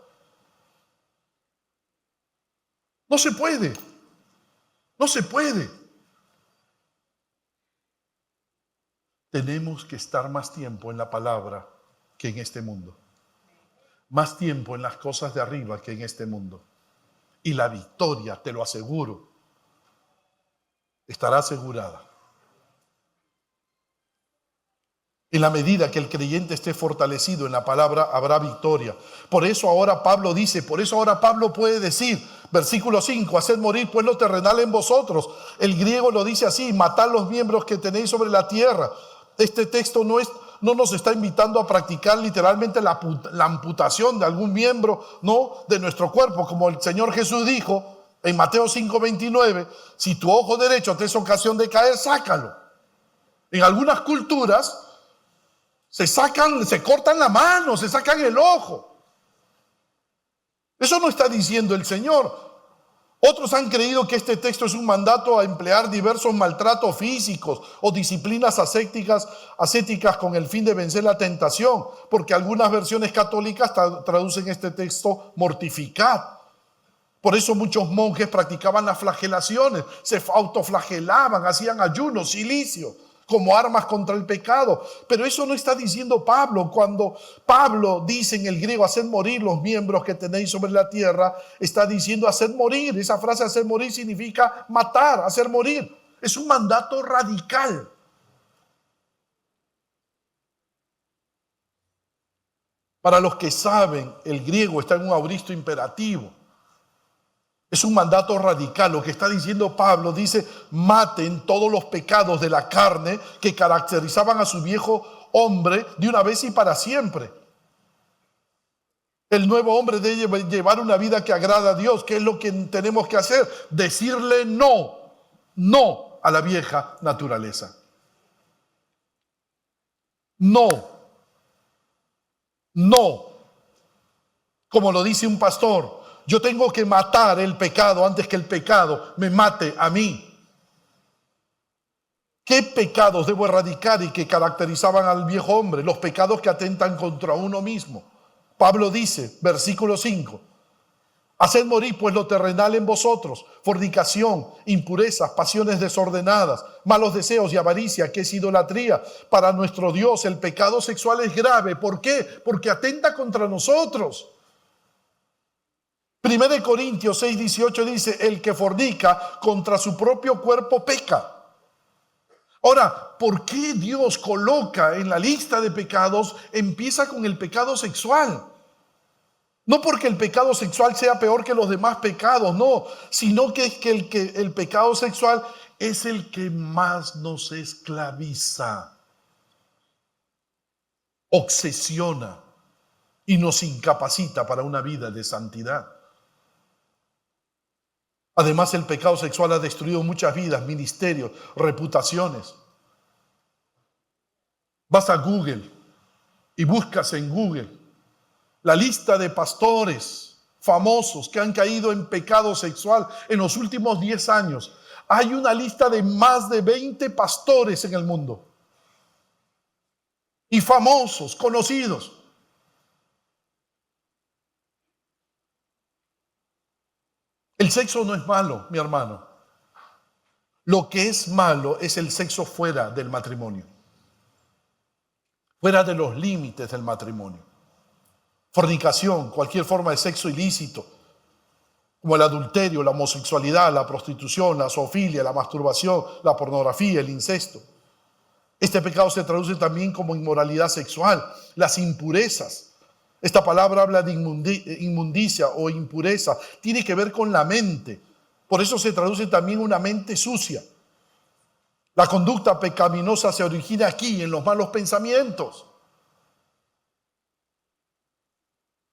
No se puede. No se puede. Tenemos que estar más tiempo en la palabra que en este mundo. Más tiempo en las cosas de arriba que en este mundo. Y la victoria, te lo aseguro, estará asegurada. En la medida que el creyente esté fortalecido en la palabra, habrá victoria. Por eso ahora Pablo puede decir, versículo 5, haced morir pues lo terrenal en vosotros. El griego lo dice así, matad los miembros que tenéis sobre la tierra. Este texto no nos está invitando a practicar literalmente la amputación de algún miembro, no, de nuestro cuerpo, como el Señor Jesús dijo en Mateo 5:29, si tu ojo derecho te es ocasión de caer, sácalo. En algunas culturas se cortan la mano, se sacan el ojo. Eso no está diciendo el Señor. Otros han creído que este texto es un mandato a emplear diversos maltratos físicos o disciplinas ascéticas con el fin de vencer la tentación, porque algunas versiones católicas traducen este texto mortificar. Por eso muchos monjes practicaban las flagelaciones, se autoflagelaban, hacían ayunos, silicio, como armas contra el pecado. Pero eso no está diciendo Pablo. Cuando Pablo dice en el griego, haced morir los miembros que tenéis sobre la tierra, está diciendo haced morir. Esa frase hacer morir significa matar, hacer morir. Es un mandato radical. Para los que saben, el griego está en un auristo imperativo. Es un mandato radical. Lo que está diciendo Pablo dice, maten todos los pecados de la carne que caracterizaban a su viejo hombre de una vez y para siempre. El nuevo hombre debe llevar una vida que agrada a Dios. ¿Qué es lo que tenemos que hacer? Decirle no a la vieja naturaleza. No. Como lo dice un pastor, yo tengo que matar el pecado antes que el pecado me mate a mí. ¿Qué pecados debo erradicar y que caracterizaban al viejo hombre? Los pecados que atentan contra uno mismo. Pablo dice, versículo 5, haced morir pues lo terrenal en vosotros, fornicación, impurezas, pasiones desordenadas, malos deseos y avaricia, que es idolatría. Para nuestro Dios el pecado sexual es grave. ¿Por qué? Porque atenta contra nosotros. 1 Corintios 6:18 dice, el que fornica contra su propio cuerpo peca. Ahora, ¿por qué Dios coloca en la lista de pecados, empieza con el pecado sexual? No porque el pecado sexual sea peor que los demás pecados, no, sino que es que el pecado sexual es el que más nos esclaviza, obsesiona y nos incapacita para una vida de santidad. Además, el pecado sexual ha destruido muchas vidas, ministerios, reputaciones. Vas a Google y buscas en Google la lista de pastores famosos que han caído en pecado sexual en los últimos 10 años. Hay una lista de más de 20 pastores en el mundo. Y famosos, conocidos. El sexo no es malo, mi hermano. Lo que es malo es el sexo fuera del matrimonio, fuera de los límites del matrimonio. Fornicación, cualquier forma de sexo ilícito, como el adulterio, la homosexualidad, la prostitución, la zoofilia, la masturbación, la pornografía, el incesto. Este pecado se traduce también como inmoralidad sexual, las impurezas. Esta palabra habla de inmundicia o impureza, tiene que ver con la mente. Por eso se traduce también una mente sucia. La conducta pecaminosa se origina aquí, en los malos pensamientos.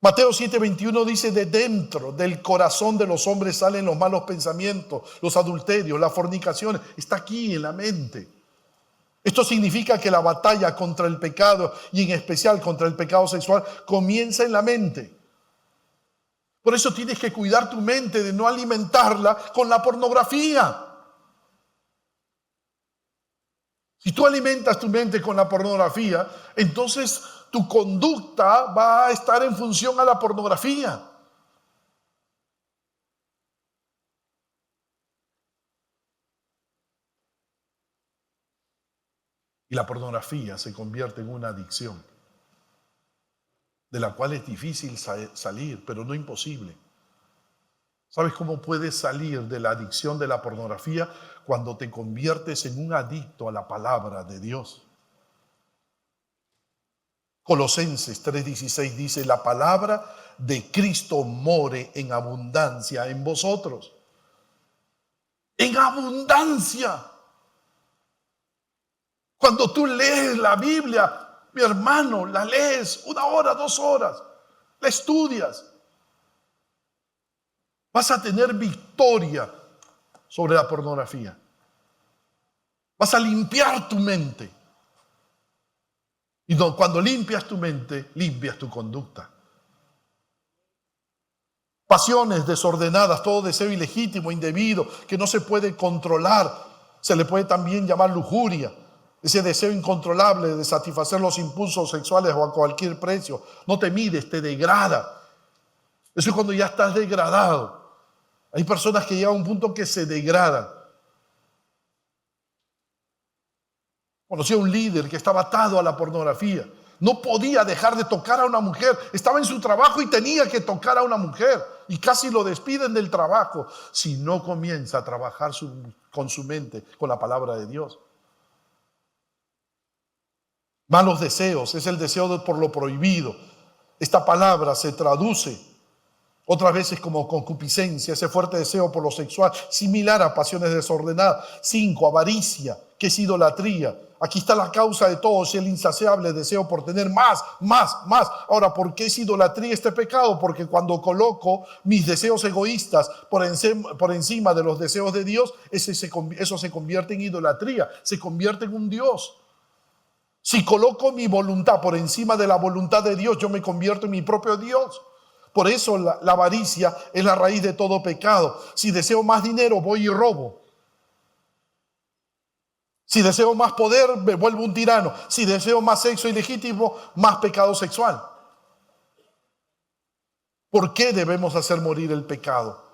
Mateo 7:21 dice: de dentro del corazón de los hombres salen los malos pensamientos, los adulterios, las fornicaciones. Está aquí en la mente. Esto significa que la batalla contra el pecado, y en especial contra el pecado sexual, comienza en la mente. Por eso tienes que cuidar tu mente de no alimentarla con la pornografía. Si tú alimentas tu mente con la pornografía, entonces tu conducta va a estar en función a la pornografía. Y la pornografía se convierte en una adicción, de la cual es difícil salir, pero no imposible. ¿Sabes cómo puedes salir de la adicción de la pornografía? Cuando te conviertes en un adicto a la palabra de Dios. Colosenses 3:16 dice: la palabra de Cristo more en abundancia en vosotros. En abundancia. Cuando tú lees la Biblia, mi hermano, la lees 1 hora, 2 horas, la estudias, vas a tener victoria sobre la pornografía. Vas a limpiar tu mente. Y cuando limpias tu mente, limpias tu conducta. Pasiones desordenadas, todo deseo ilegítimo, indebido, que no se puede controlar. Se le puede también llamar lujuria. Ese deseo incontrolable de satisfacer los impulsos sexuales o a cualquier precio. No te mides, te degrada. Eso es cuando ya estás degradado. Hay personas que llegan a un punto que se degradan. Conocí a un líder que estaba atado a la pornografía. No podía dejar de tocar a una mujer. Estaba en su trabajo y tenía que tocar a una mujer. Y casi lo despiden del trabajo si no comienza a trabajar con su mente, con la palabra de Dios. Malos deseos, es el deseo por lo prohibido. Esta palabra se traduce otras veces como concupiscencia, ese fuerte deseo por lo sexual, similar a pasiones desordenadas. 5, avaricia, que es idolatría. Aquí está la causa de todo, es el insaciable deseo por tener más. Ahora, ¿por qué es idolatría este pecado? Porque cuando coloco mis deseos egoístas por encima de los deseos de Dios, eso se convierte en idolatría, se convierte en un Dios. Si coloco mi voluntad por encima de la voluntad de Dios, yo me convierto en mi propio Dios. Por eso la avaricia es la raíz de todo pecado. Si deseo más dinero, voy y robo. Si deseo más poder, me vuelvo un tirano. Si deseo más sexo ilegítimo, más pecado sexual. ¿Por qué debemos hacer morir el pecado?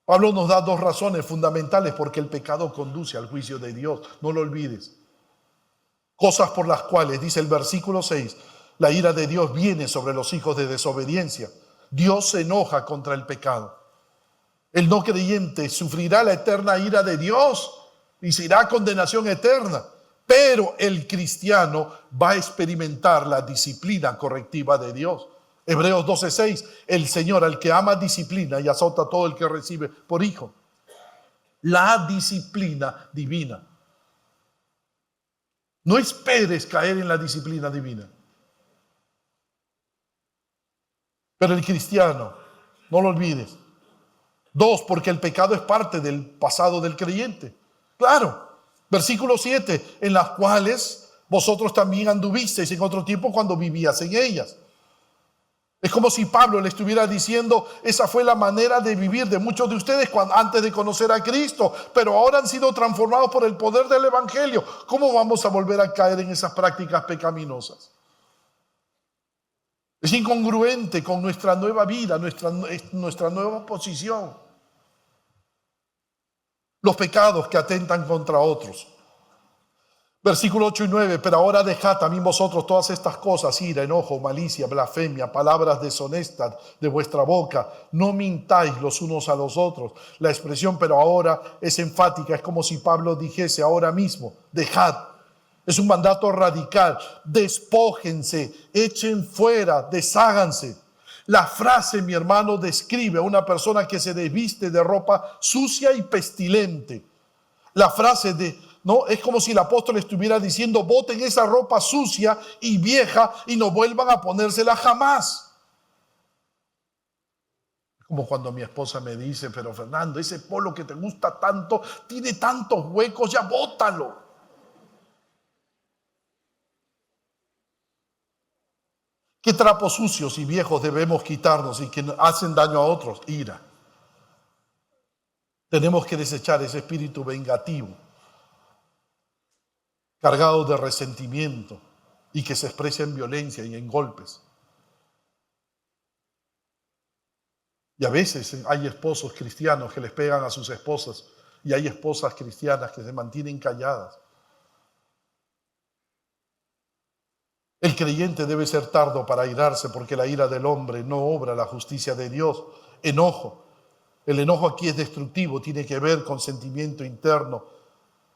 Pablo nos da 2 razones fundamentales porque el pecado conduce al juicio de Dios. No lo olvides. Cosas por las cuales, dice el versículo 6, la ira de Dios viene sobre los hijos de desobediencia. Dios se enoja contra el pecado. El no creyente sufrirá la eterna ira de Dios y se irá a condenación eterna. Pero el cristiano va a experimentar la disciplina correctiva de Dios. Hebreos 12:6, el Señor al que ama disciplina y azota a todo el que recibe por hijo. La disciplina divina. No esperes caer en la disciplina divina. Pero el cristiano, no lo olvides. 2, porque el pecado es parte del pasado del creyente. Claro, versículo 7, en las cuales vosotros también anduvisteis en otro tiempo cuando vivías en ellas. Es como si Pablo le estuviera diciendo, esa fue la manera de vivir de muchos de ustedes antes de conocer a Cristo, pero ahora han sido transformados por el poder del Evangelio. ¿Cómo vamos a volver a caer en esas prácticas pecaminosas? Es incongruente con nuestra nueva vida, nuestra nueva posición. los pecados que atentan contra otros. Versículo 8 y 9, pero ahora dejad también vosotros todas estas cosas, ira, enojo, malicia, blasfemia, palabras deshonestas de vuestra boca. No mintáis los unos a los otros. La expresión pero ahora es enfática, es como si Pablo dijese ahora mismo, dejad. Es un mandato radical, despójense, echen fuera, desháganse. La frase, mi hermano, describe a una persona que se desviste de ropa sucia y pestilente. La frase no es como si el apóstol estuviera diciendo, boten esa ropa sucia y vieja y no vuelvan a ponérsela jamás. Es como cuando mi esposa me dice, pero Fernando, ese polo que te gusta tanto, tiene tantos huecos, ya bótalo. ¿Qué trapos sucios y viejos debemos quitarnos y que hacen daño a otros? Ira. Tenemos que desechar ese espíritu vengativo, cargado de resentimiento y que se expresa en violencia y en golpes. Y a veces hay esposos cristianos que les pegan a sus esposas y hay esposas cristianas que se mantienen calladas. El creyente debe ser tardo para airarse porque la ira del hombre no obra la justicia de Dios. Enojo. El enojo aquí es destructivo, tiene que ver con sentimiento interno.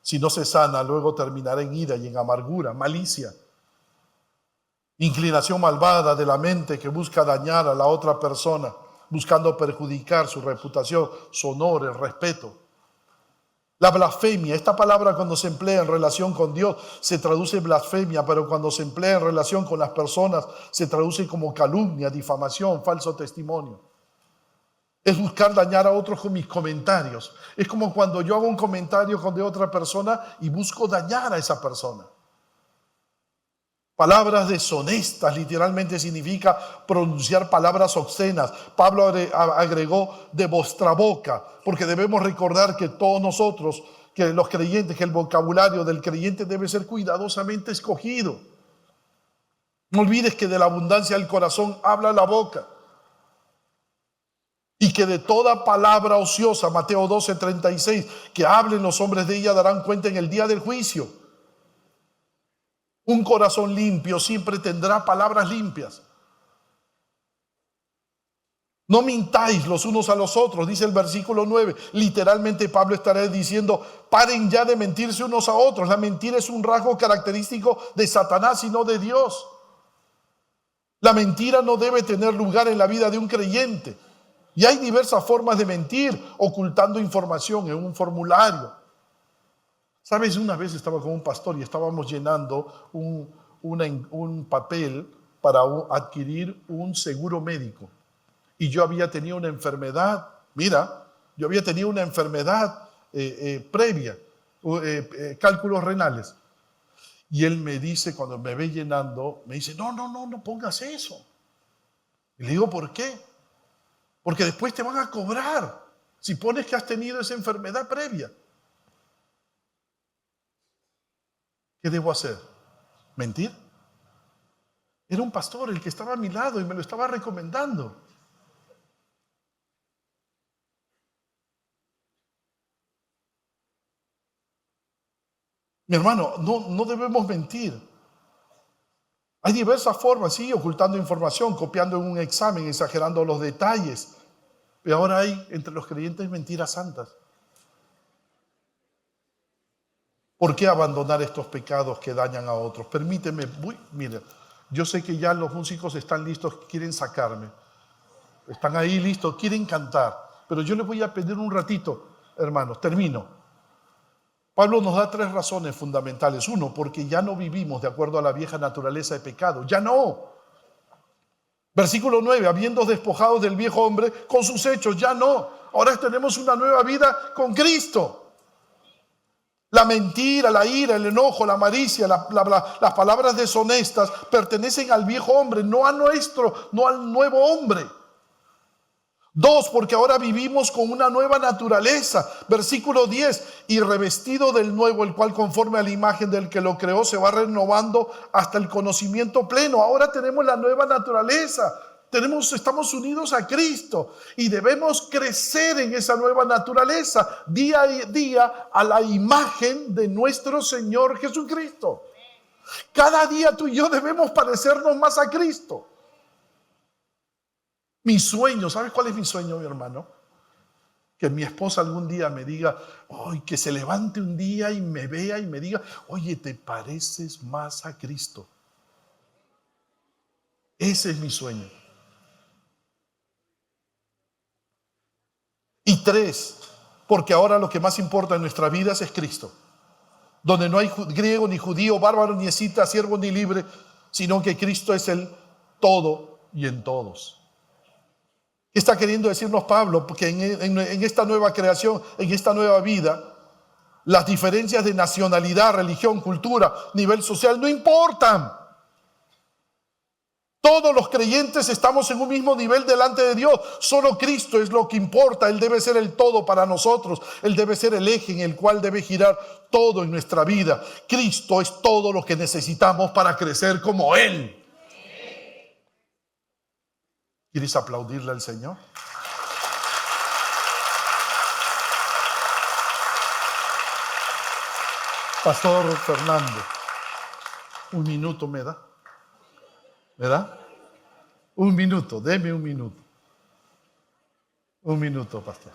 Si no se sana, luego terminará en ira y en amargura, malicia. Inclinación malvada de la mente que busca dañar a la otra persona, buscando perjudicar su reputación, su honor, el respeto. La blasfemia, esta palabra cuando se emplea en relación con Dios se traduce blasfemia, pero cuando se emplea en relación con las personas se traduce como calumnia, difamación, falso testimonio. Es buscar dañar a otros con mis comentarios. Es como cuando yo hago un comentario de otra persona y busco dañar a esa persona. Palabras deshonestas literalmente significa pronunciar palabras obscenas. Pablo agregó de vuestra boca, porque debemos recordar que todos nosotros, que los creyentes, que el vocabulario del creyente debe ser cuidadosamente escogido. No olvides que de la abundancia del corazón habla la boca. Y que de toda palabra ociosa, Mateo 12:36, que hablen los hombres de ella darán cuenta en el día del juicio. Un corazón limpio siempre tendrá palabras limpias. No mintáis los unos a los otros, dice el versículo 9. Literalmente Pablo estará diciendo, paren ya de mentirse unos a otros. La mentira es un rasgo característico de Satanás y no de Dios. La mentira no debe tener lugar en la vida de un creyente. Y hay diversas formas de mentir, ocultando información en un formulario. ¿Sabes? Una vez estaba con un pastor y estábamos llenando un papel para adquirir un seguro médico. Y yo había tenido una enfermedad, yo había tenido una enfermedad previa, cálculos renales. Y él me dice, cuando me ve llenando, me dice, no pongas eso. Y le digo, ¿por qué? Porque después te van a cobrar si pones que has tenido esa enfermedad previa. ¿Qué debo hacer? ¿Mentir? Era un pastor el que estaba a mi lado y me lo estaba recomendando. Mi hermano, no debemos mentir. Hay diversas formas, sí, ocultando información, copiando en un examen, exagerando los detalles. Pero ahora hay entre los creyentes mentiras santas. ¿Por qué abandonar estos pecados que dañan a otros? Permíteme, mira, yo sé que ya los músicos están listos, quieren sacarme. Están ahí listos, quieren cantar. Pero yo les voy a pedir un ratito, hermanos, termino. Pablo nos da 3 razones fundamentales. 1, porque ya no vivimos de acuerdo a la vieja naturaleza de pecado. Ya no. Versículo 9, habiendo despojado del viejo hombre con sus hechos, ya no. Ahora tenemos una nueva vida con Cristo. La mentira, la ira, el enojo, la malicia, las palabras deshonestas pertenecen al viejo hombre, no al nuevo hombre. 2, porque ahora vivimos con una nueva naturaleza. Versículo 10, y revestido del nuevo, el cual conforme a la imagen del que lo creó se va renovando hasta el conocimiento pleno. Ahora tenemos la nueva naturaleza. Estamos unidos a Cristo y debemos crecer en esa nueva naturaleza día a día a la imagen de nuestro Señor Jesucristo. Cada día tú y yo debemos parecernos más a Cristo. Mi sueño, ¿sabes cuál es mi sueño, mi hermano? Que mi esposa algún día me diga, que se levante un día y me vea y me diga, oye, te pareces más a Cristo. Ese es mi sueño. Y 3, porque ahora lo que más importa en nuestras vidas es Cristo. Donde no hay griego ni judío, bárbaro ni escita, siervo ni libre, sino que Cristo es el todo y en todos. ¿Qué está queriendo decirnos Pablo? Porque en esta nueva creación, en esta nueva vida, las diferencias de nacionalidad, religión, cultura, nivel social no importan. Todos los creyentes estamos en un mismo nivel delante de Dios. Solo Cristo es lo que importa. Él debe ser el todo para nosotros. Él debe ser el eje en el cual debe girar todo en nuestra vida. Cristo es todo lo que necesitamos para crecer como Él. ¿Quieres aplaudirle al Señor? Pastor Fernando, un minuto me da. ¿Verdad? Un minuto, deme un minuto. Un minuto, pastor.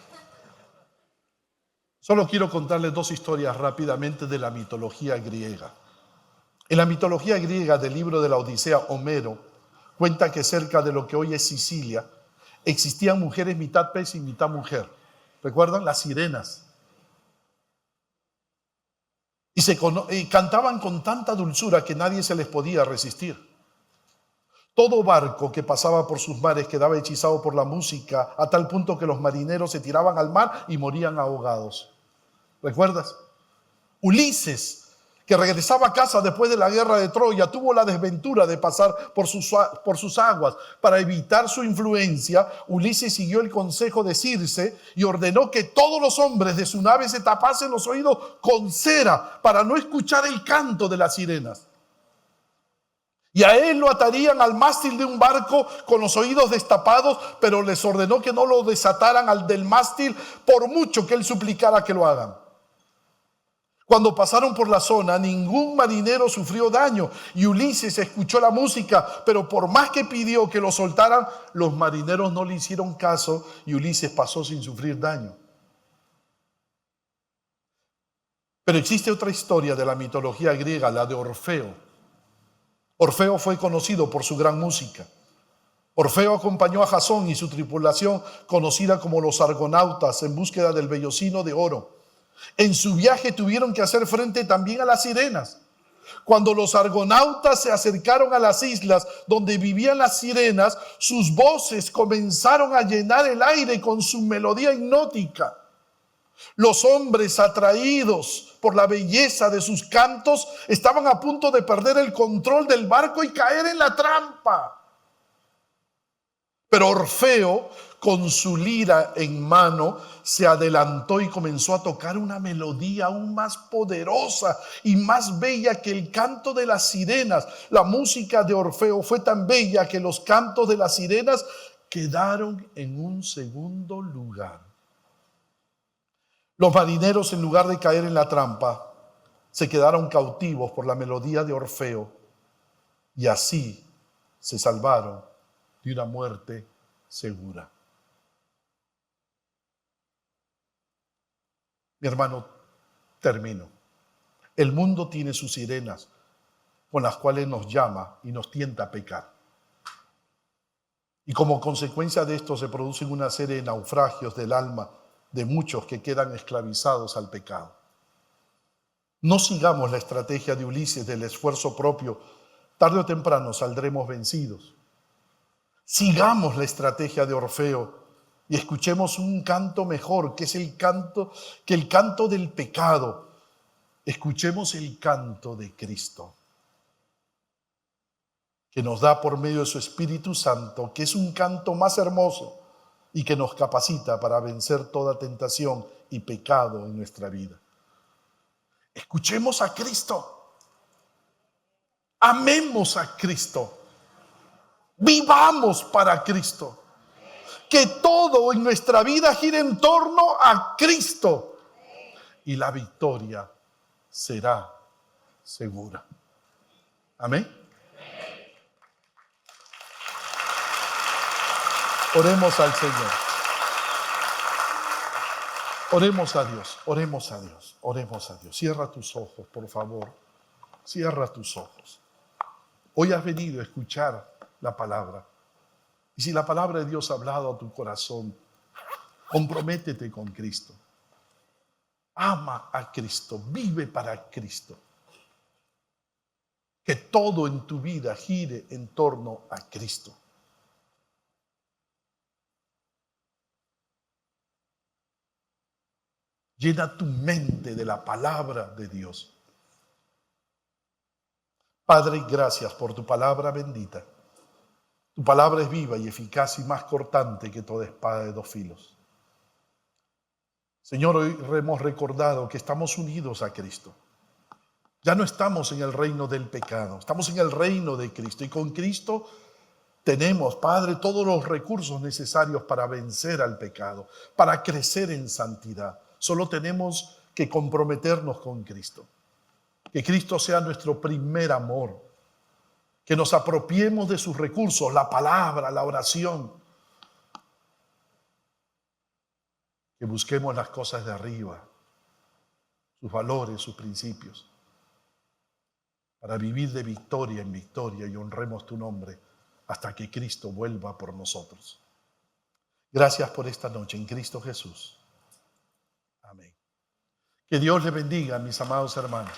Solo quiero contarles 2 historias rápidamente de la mitología griega. En la mitología griega del libro de la Odisea, Homero cuenta que cerca de lo que hoy es Sicilia existían mujeres mitad pez y mitad mujer. ¿Recuerdan? Las sirenas. Y cantaban con tanta dulzura que nadie se les podía resistir. Todo barco que pasaba por sus mares quedaba hechizado por la música, a tal punto que los marineros se tiraban al mar y morían ahogados. ¿Recuerdas? Ulises, que regresaba a casa después de la guerra de Troya, tuvo la desventura de pasar por sus aguas. Para evitar su influencia, Ulises siguió el consejo de Circe y ordenó que todos los hombres de su nave se tapasen los oídos con cera para no escuchar el canto de las sirenas. Y a él lo atarían al mástil de un barco con los oídos destapados, pero les ordenó que no lo desataran al del mástil por mucho que él suplicara que lo hagan. Cuando pasaron por la zona, ningún marinero sufrió daño y Ulises escuchó la música, pero por más que pidió que lo soltaran, los marineros no le hicieron caso y Ulises pasó sin sufrir daño. Pero existe otra historia de la mitología griega, la de Orfeo. Orfeo fue conocido por su gran música. Orfeo acompañó a Jasón y su tripulación, conocida como los argonautas, en búsqueda del vellocino de oro. En su viaje tuvieron que hacer frente también a las sirenas. Cuando los argonautas se acercaron a las islas donde vivían las sirenas, sus voces comenzaron a llenar el aire con su melodía hipnótica. Los hombres, atraídos por la belleza de sus cantos, estaban a punto de perder el control del barco y caer en la trampa. Pero Orfeo, con su lira en mano, se adelantó y comenzó a tocar una melodía aún más poderosa y más bella que el canto de las sirenas. La música de Orfeo fue tan bella que los cantos de las sirenas quedaron en un segundo lugar. Los marineros, en lugar de caer en la trampa, se quedaron cautivos por la melodía de Orfeo y así se salvaron de una muerte segura. Mi hermano, termino. El mundo tiene sus sirenas con las cuales nos llama y nos tienta a pecar. Y como consecuencia de esto se producen una serie de naufragios del alma de muchos que quedan esclavizados al pecado. No sigamos la estrategia de Ulises del esfuerzo propio. Tarde o temprano saldremos vencidos. Sigamos la estrategia de Orfeo y escuchemos un canto mejor, que es el canto del pecado. Escuchemos el canto de Cristo, que nos da por medio de su Espíritu Santo, que es un canto más hermoso y que nos capacita para vencer toda tentación y pecado en nuestra vida. Escuchemos a Cristo. Amemos a Cristo. Vivamos para Cristo. Que todo en nuestra vida gire en torno a Cristo. Y la victoria será segura. Amén. Oremos al Señor. Oremos a Dios, oremos a Dios, oremos a Dios. Cierra tus ojos, por favor. Cierra tus ojos. Hoy has venido a escuchar la palabra. Y si la palabra de Dios ha hablado a tu corazón, comprométete con Cristo. Ama a Cristo, vive para Cristo. Que todo en tu vida gire en torno a Cristo. Llena tu mente de la palabra de Dios. Padre, gracias por tu palabra bendita. Tu palabra es viva y eficaz y más cortante que toda espada de dos filos. Señor, hoy hemos recordado que estamos unidos a Cristo. Ya no estamos en el reino del pecado, estamos en el reino de Cristo. Y con Cristo tenemos, Padre, todos los recursos necesarios para vencer al pecado, para crecer en santidad. Solo tenemos que comprometernos con Cristo. Que Cristo sea nuestro primer amor. Que nos apropiemos de sus recursos, la palabra, la oración. Que busquemos las cosas de arriba, sus valores, sus principios, para vivir de victoria en victoria y honremos tu nombre hasta que Cristo vuelva por nosotros. Gracias por esta noche en Cristo Jesús. Amén. Que Dios le bendiga, mis amados hermanos.